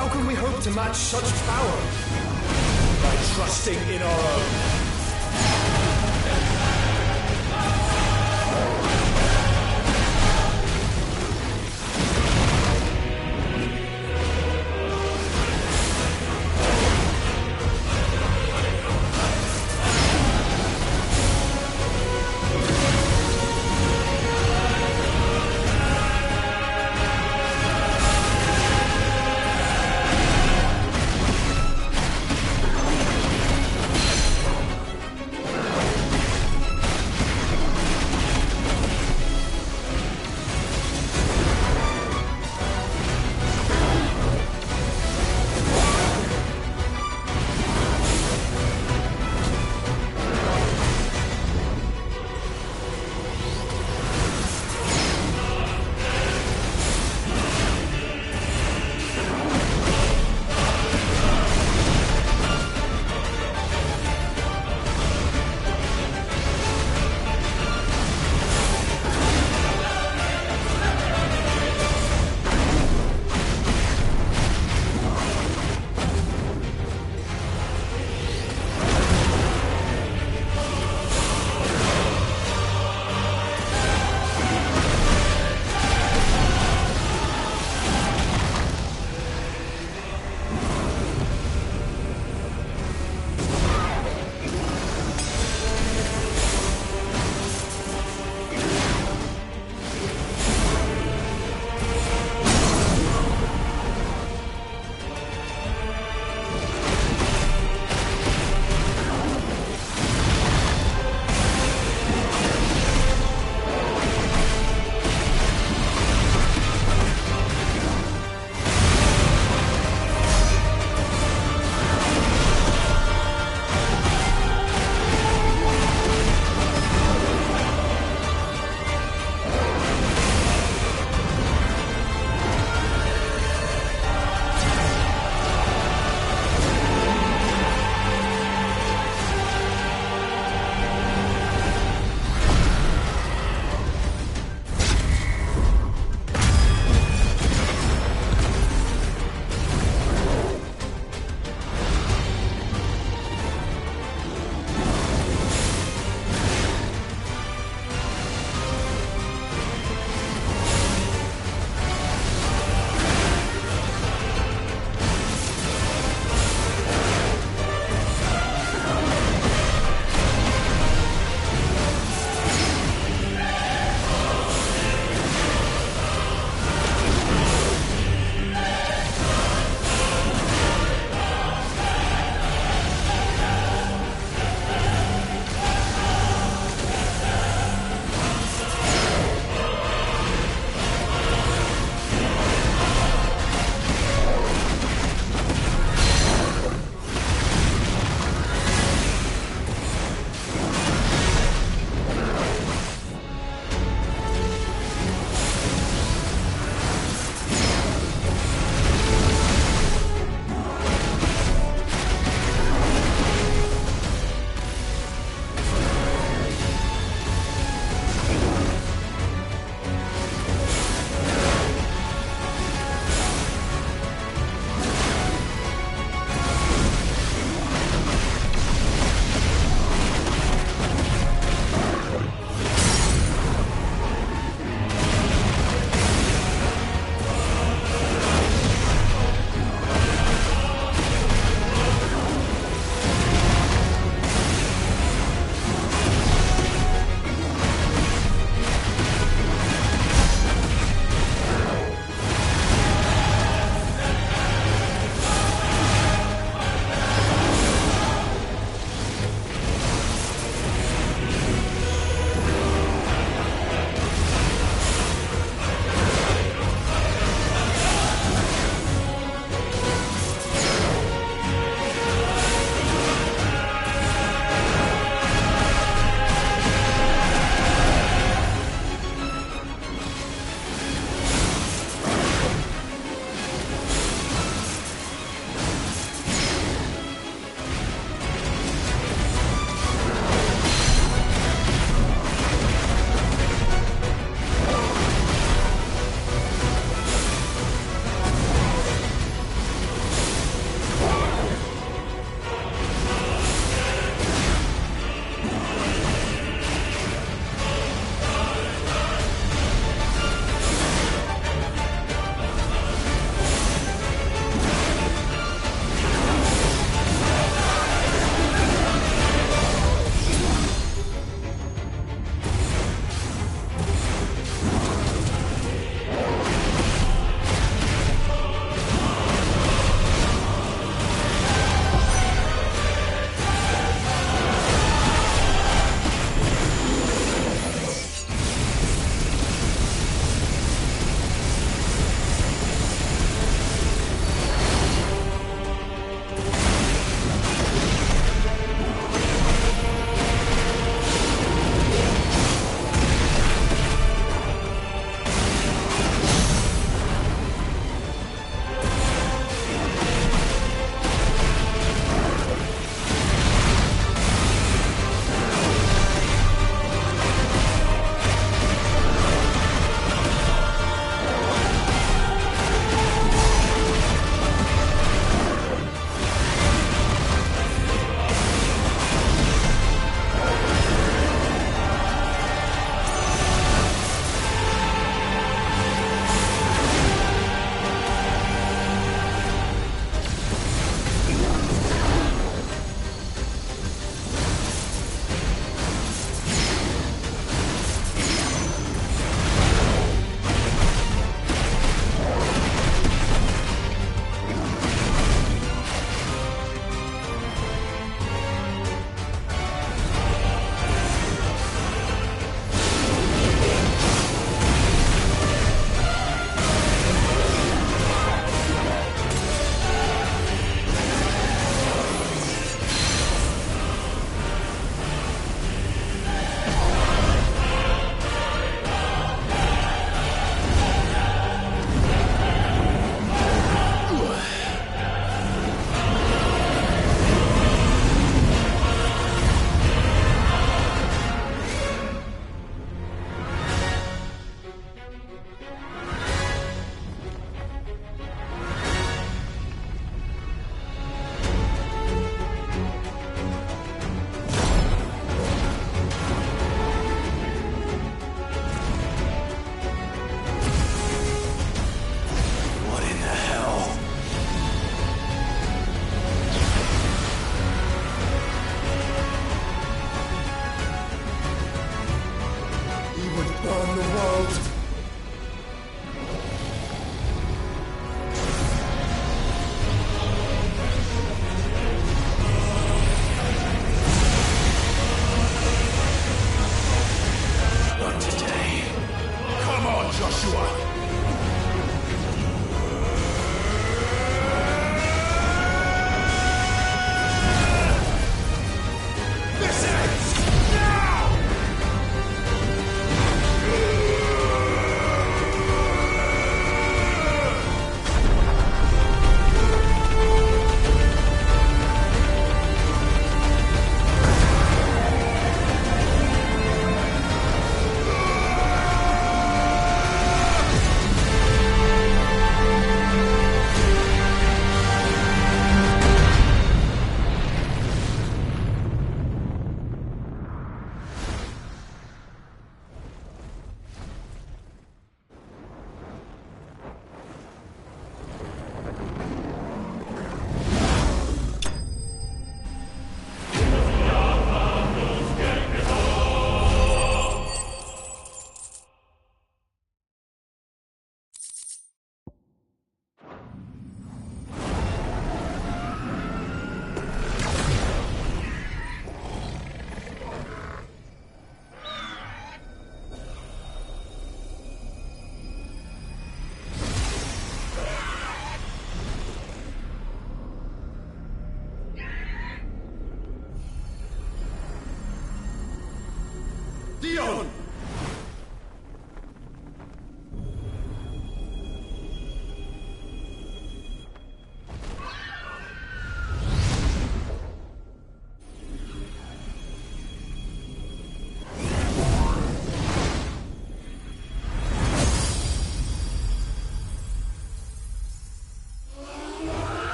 Speaker 14: How can we hope to match such power?
Speaker 2: By trusting in our own.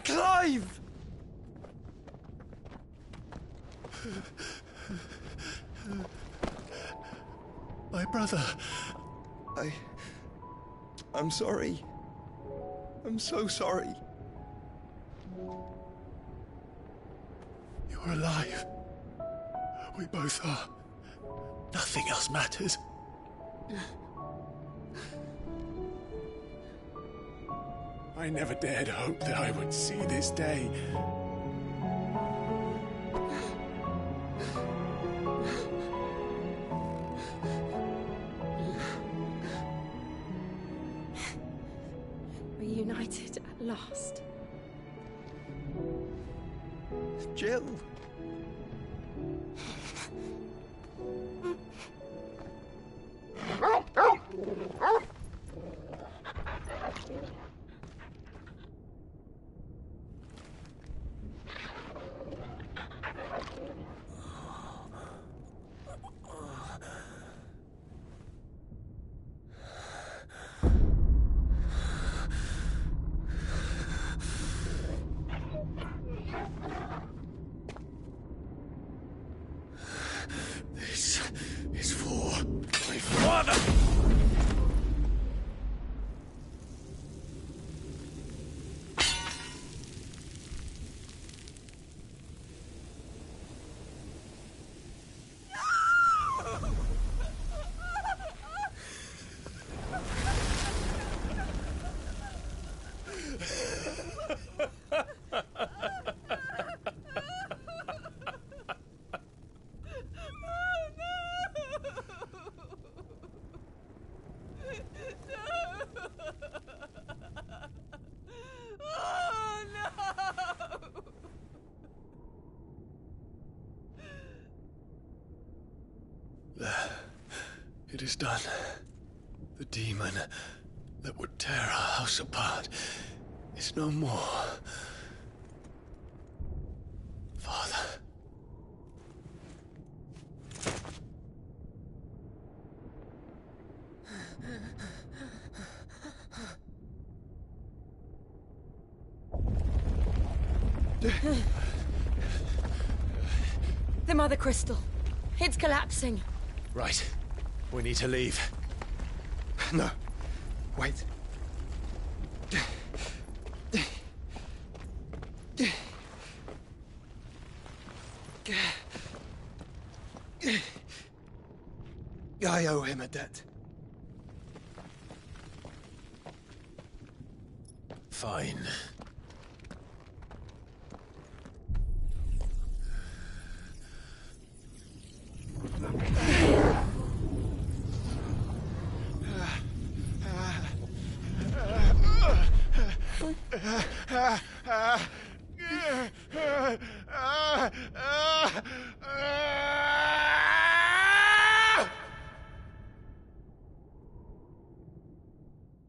Speaker 16: Clive!
Speaker 2: My brother.
Speaker 16: I'm sorry. I'm so sorry.
Speaker 2: You're alive. We both are. Nothing else matters. I never dared hope that I would see this day.
Speaker 9: Reunited at last.
Speaker 16: Jill.
Speaker 2: This is for my father! It is done. The demon that would tear our house apart is no more. Father.
Speaker 9: The Mother Crystal. It's collapsing.
Speaker 2: Right. We need to leave.
Speaker 16: No. Wait. I owe him a debt.
Speaker 2: Fine.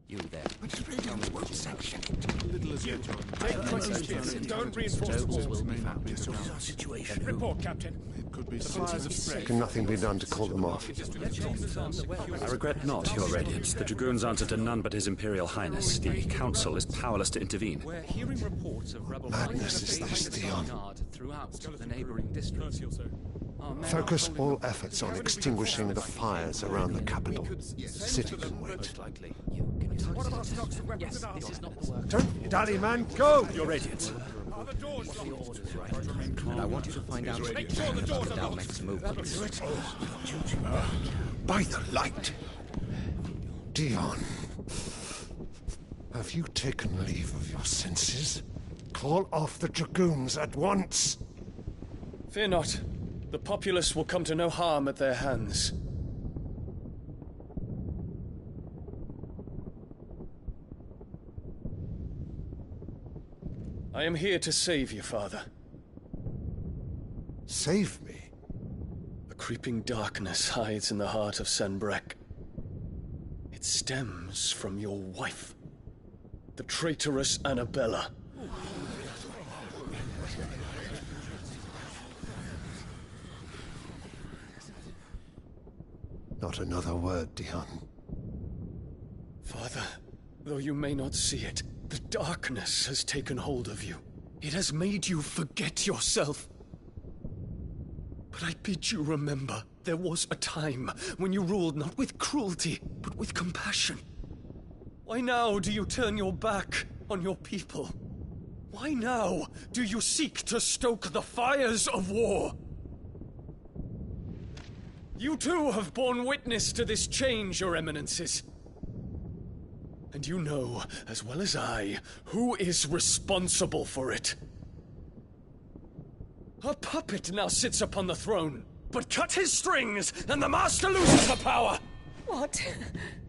Speaker 10: You there.
Speaker 3: Tell me what section. Little as you don't reinforce the walls. What is our situation? Report, Captain. It could be
Speaker 19: Can nothing be done to call them off?
Speaker 21: I regret not, Your Radiance. The Dragoons answer to none but His Imperial Highness. The Council is powerless to intervene.
Speaker 20: We're hearing reports of rebel
Speaker 19: Madness is this, Theon.
Speaker 20: throughout the neighboring districts.
Speaker 19: Focus all efforts on extinguishing the fires around the capital. The city can wait.
Speaker 3: What about stocks of weapons and armor?
Speaker 19: Don't dally, man, go!
Speaker 21: Your Radiance.
Speaker 3: Are the doors
Speaker 10: And I want you to find out about the Dalmek's movements.
Speaker 19: By the light! Dion, have you taken leave of your senses? Call off the Dragoons at once!
Speaker 13: Fear not. The populace will come to no harm at their hands. I am here to save you, Father.
Speaker 19: Save me?
Speaker 13: A creeping darkness hides in the heart of Sanbreque. It stems from your wife, the traitorous Annabella.
Speaker 19: Not another word, Dion.
Speaker 13: Father, though you may not see it, The darkness has taken hold of you. It has made you forget yourself. But I bid you remember, there was a time when you ruled not with cruelty, but with compassion. Why now do you turn your back on your people? Why now do you seek to stoke the fires of war? You too have borne witness to this change, Your Eminences. And you know, as well as I, who is responsible for it. A puppet now sits upon the throne, but cut his strings, and the master loses the power!
Speaker 4: What?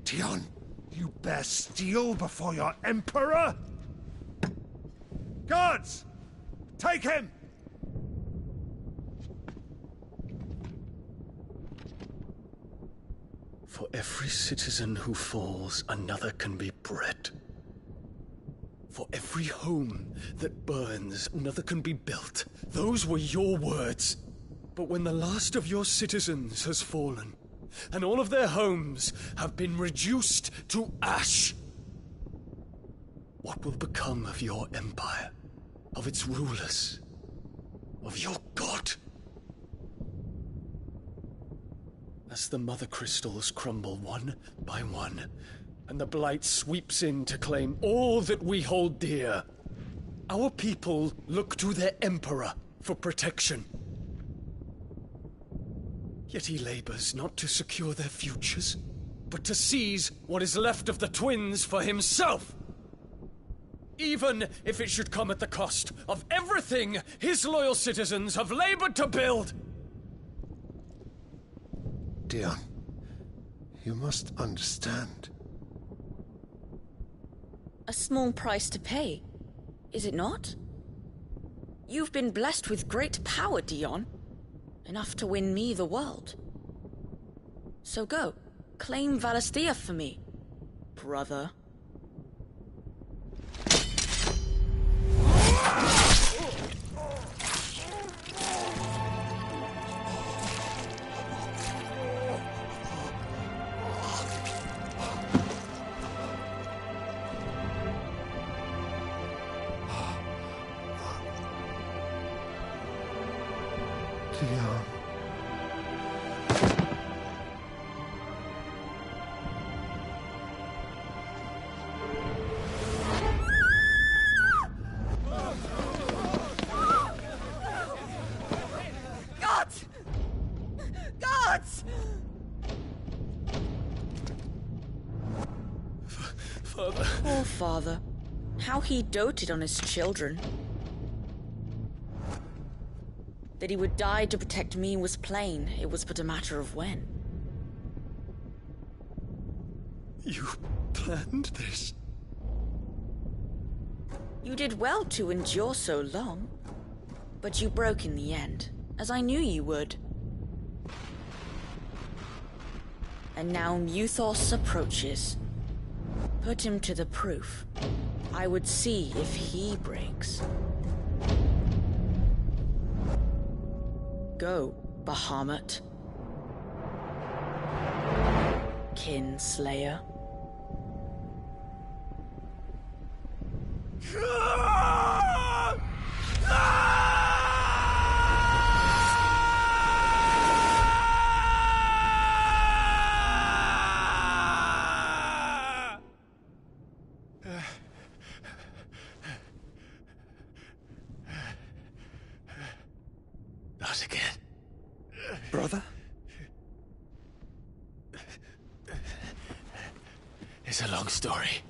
Speaker 19: Dion, you bear steel before your emperor? Guards! Take him!
Speaker 13: For every citizen who falls, another can be bred. For every home that burns, another can be built. Those were your words. But when the last of your citizens has fallen, and all of their homes have been reduced to ash, what will become of your empire, of its rulers, of your god? As the Mother Crystals crumble one by one, and the Blight sweeps in to claim all that we hold dear, our people look to their Emperor for protection. Yet he labors not to secure their futures, but to seize what is left of the twins for himself! Even if it should come at the cost of everything his loyal citizens have labored to build!
Speaker 19: Dion, you must understand.
Speaker 4: A small price to pay, is it not? You've been blessed with great power, Dion. Enough to win me the world. So go, claim Valisthea for me, brother.
Speaker 19: Dion.
Speaker 4: Gods! Gods!
Speaker 13: Father.
Speaker 4: Poor father. How he doted on his children. That he would die to protect me was plain. It was but a matter of when.
Speaker 13: You planned this?
Speaker 4: You did well to endure so long. But you broke in the end, as I knew you would. And now Muthos approaches. Put him to the proof. I would see if he breaks. Go, Bahamut. Kinslayer.
Speaker 1: Not again.
Speaker 16: Brother?
Speaker 1: It's a long story.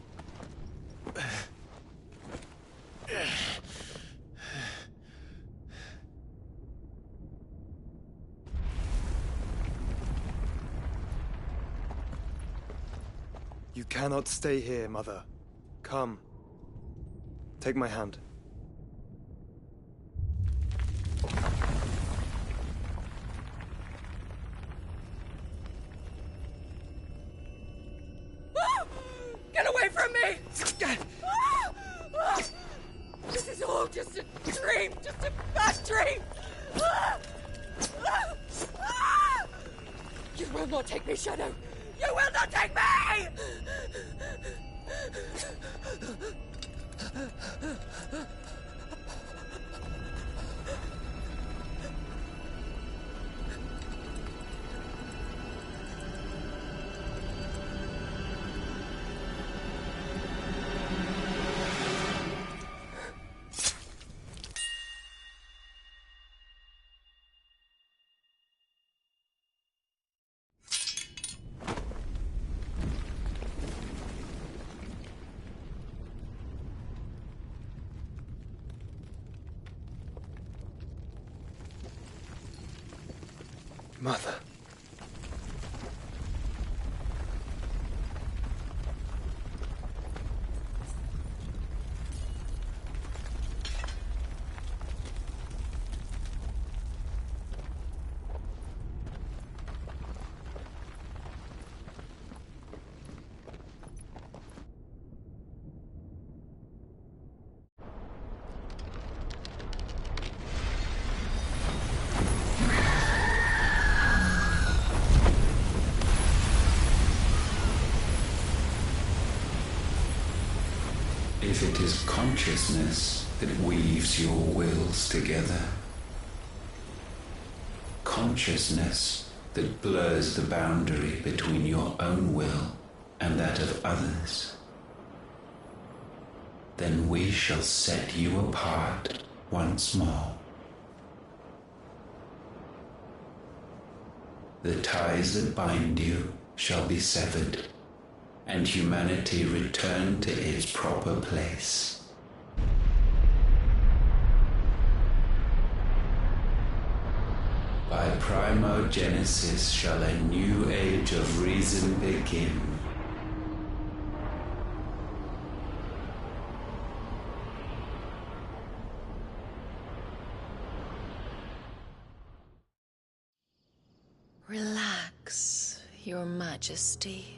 Speaker 16: You cannot stay here, Mother. Come. Take my hand.
Speaker 4: Get away from me! This is all just a dream, just a bad dream! You will not take me, Shadow! You will not take me!
Speaker 7: Mother.
Speaker 8: If it is consciousness that weaves your wills together, consciousness that blurs the boundary between your own will and that of others, then we shall set you apart once more. The ties that bind you shall be severed, and humanity return to its proper place. By primogenesis shall a new age of reason begin.
Speaker 23: Relax, Your Majesty.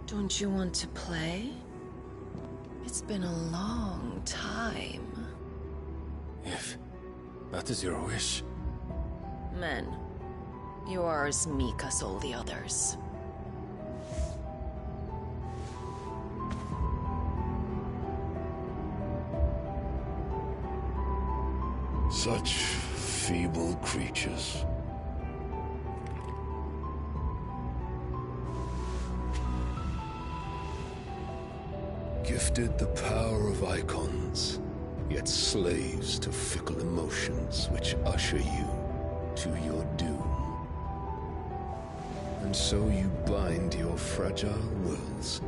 Speaker 23: Don't you want to play? It's been a long time.
Speaker 7: If that is your wish.
Speaker 23: Men, you are as meek as all the others.
Speaker 1: Such feeble creatures. Gifted the power of icons, yet slaves to fickle emotions which usher you to your doom. And so you bind your fragile wills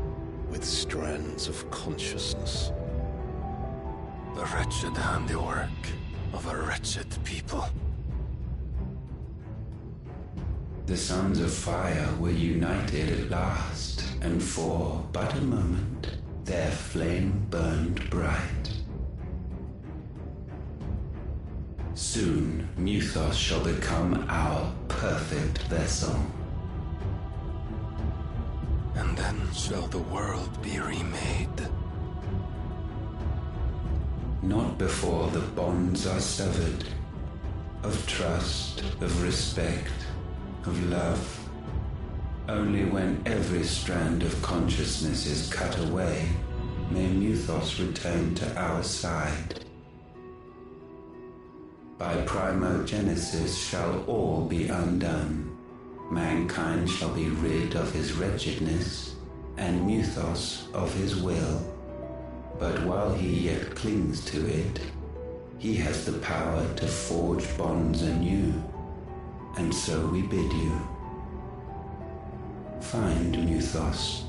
Speaker 1: with strands of consciousness.
Speaker 7: The wretched handiwork of a wretched people.
Speaker 8: The Sons of Fire were united at last, and for but a moment their flame burned bright. Soon Mythos shall become our perfect vessel.
Speaker 7: And then shall the world be remade.
Speaker 8: Not before the bonds are severed, of trust, of respect, of love. Only when every strand of consciousness is cut away, may Mythos return to our side. By primogenesis shall all be undone. Mankind shall be rid of his wretchedness, and Mythos of his will. But while he yet clings to it, he has the power to forge bonds anew, and so we bid you. Find Mythos,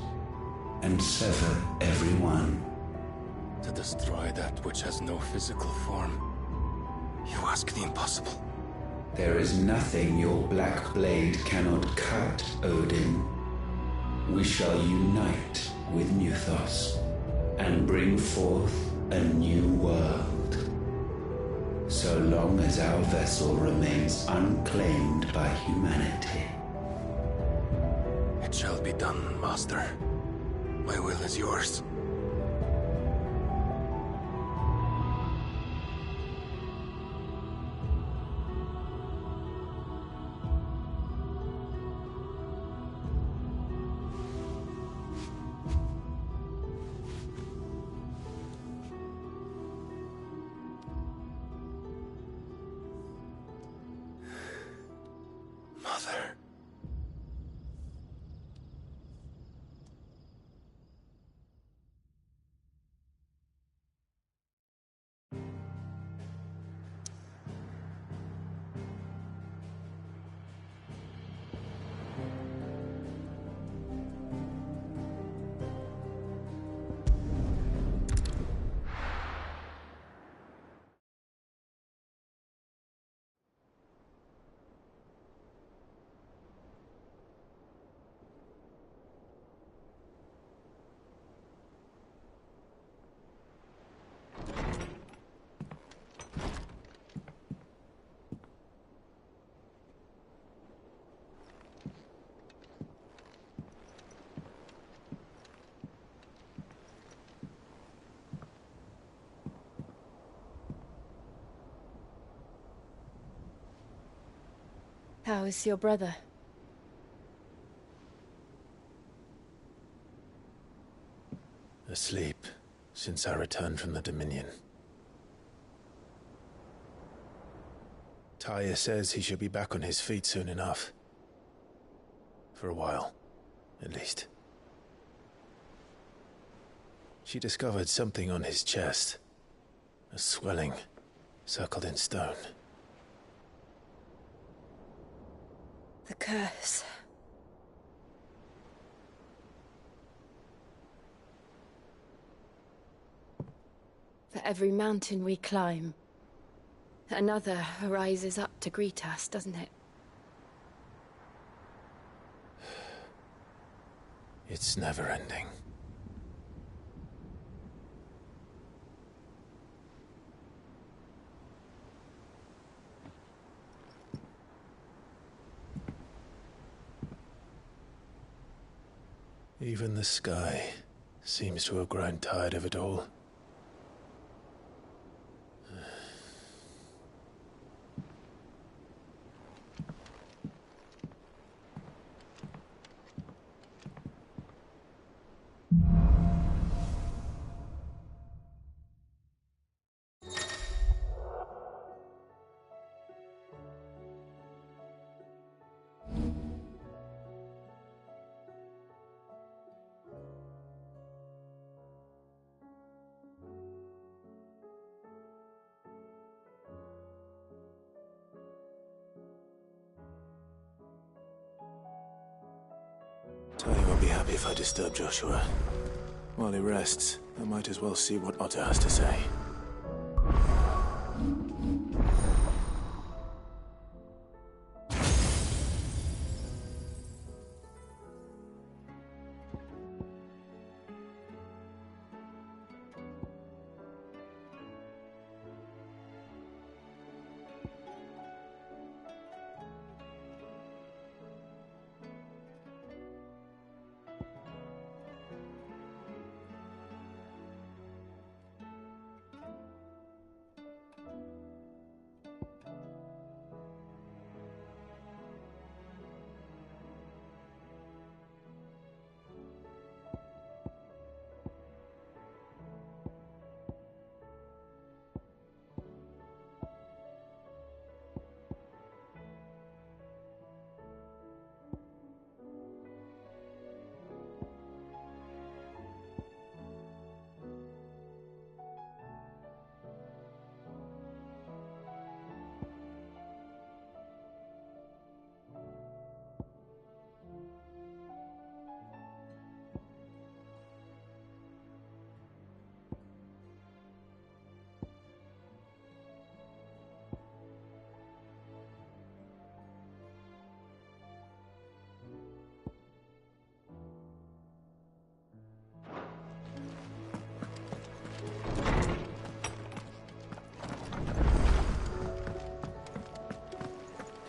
Speaker 8: and sever every one.
Speaker 7: To destroy that which has no physical form, you ask the impossible.
Speaker 8: There is nothing your black blade cannot cut, Odin. We shall unite with Mythos, and bring forth a new world. So long as our vessel remains unclaimed by humanity.
Speaker 7: It shall be done, Master. My will is yours. Mother.
Speaker 9: How is your brother?
Speaker 1: Asleep since I returned from the Dominion. Taya says he should be back on his feet soon enough. For a while, at least. She discovered something on his chest. A swelling, circled in stone.
Speaker 23: The curse.
Speaker 9: For every mountain we climb, another rises up to greet us, doesn't it?
Speaker 1: It's never ending. Even the sky seems to have grown tired of it all. Tony won't be happy if I disturb Joshua. While he rests, I might as well see what Otter has to say.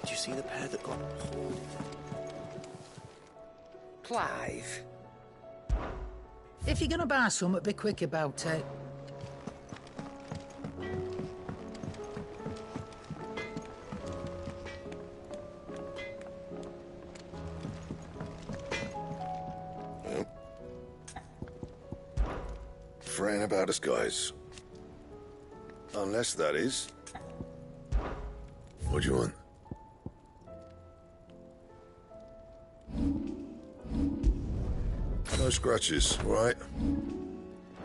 Speaker 2: Did you see the pair that got pulled?
Speaker 11: Clive. If you're gonna buy something, be quick about it.
Speaker 12: Fretting about us, guys. Unless, that is. What do you want? No scratches, all right?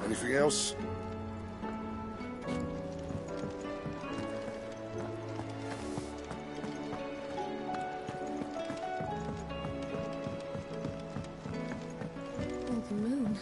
Speaker 12: Anything else?
Speaker 9: Oh, the moon.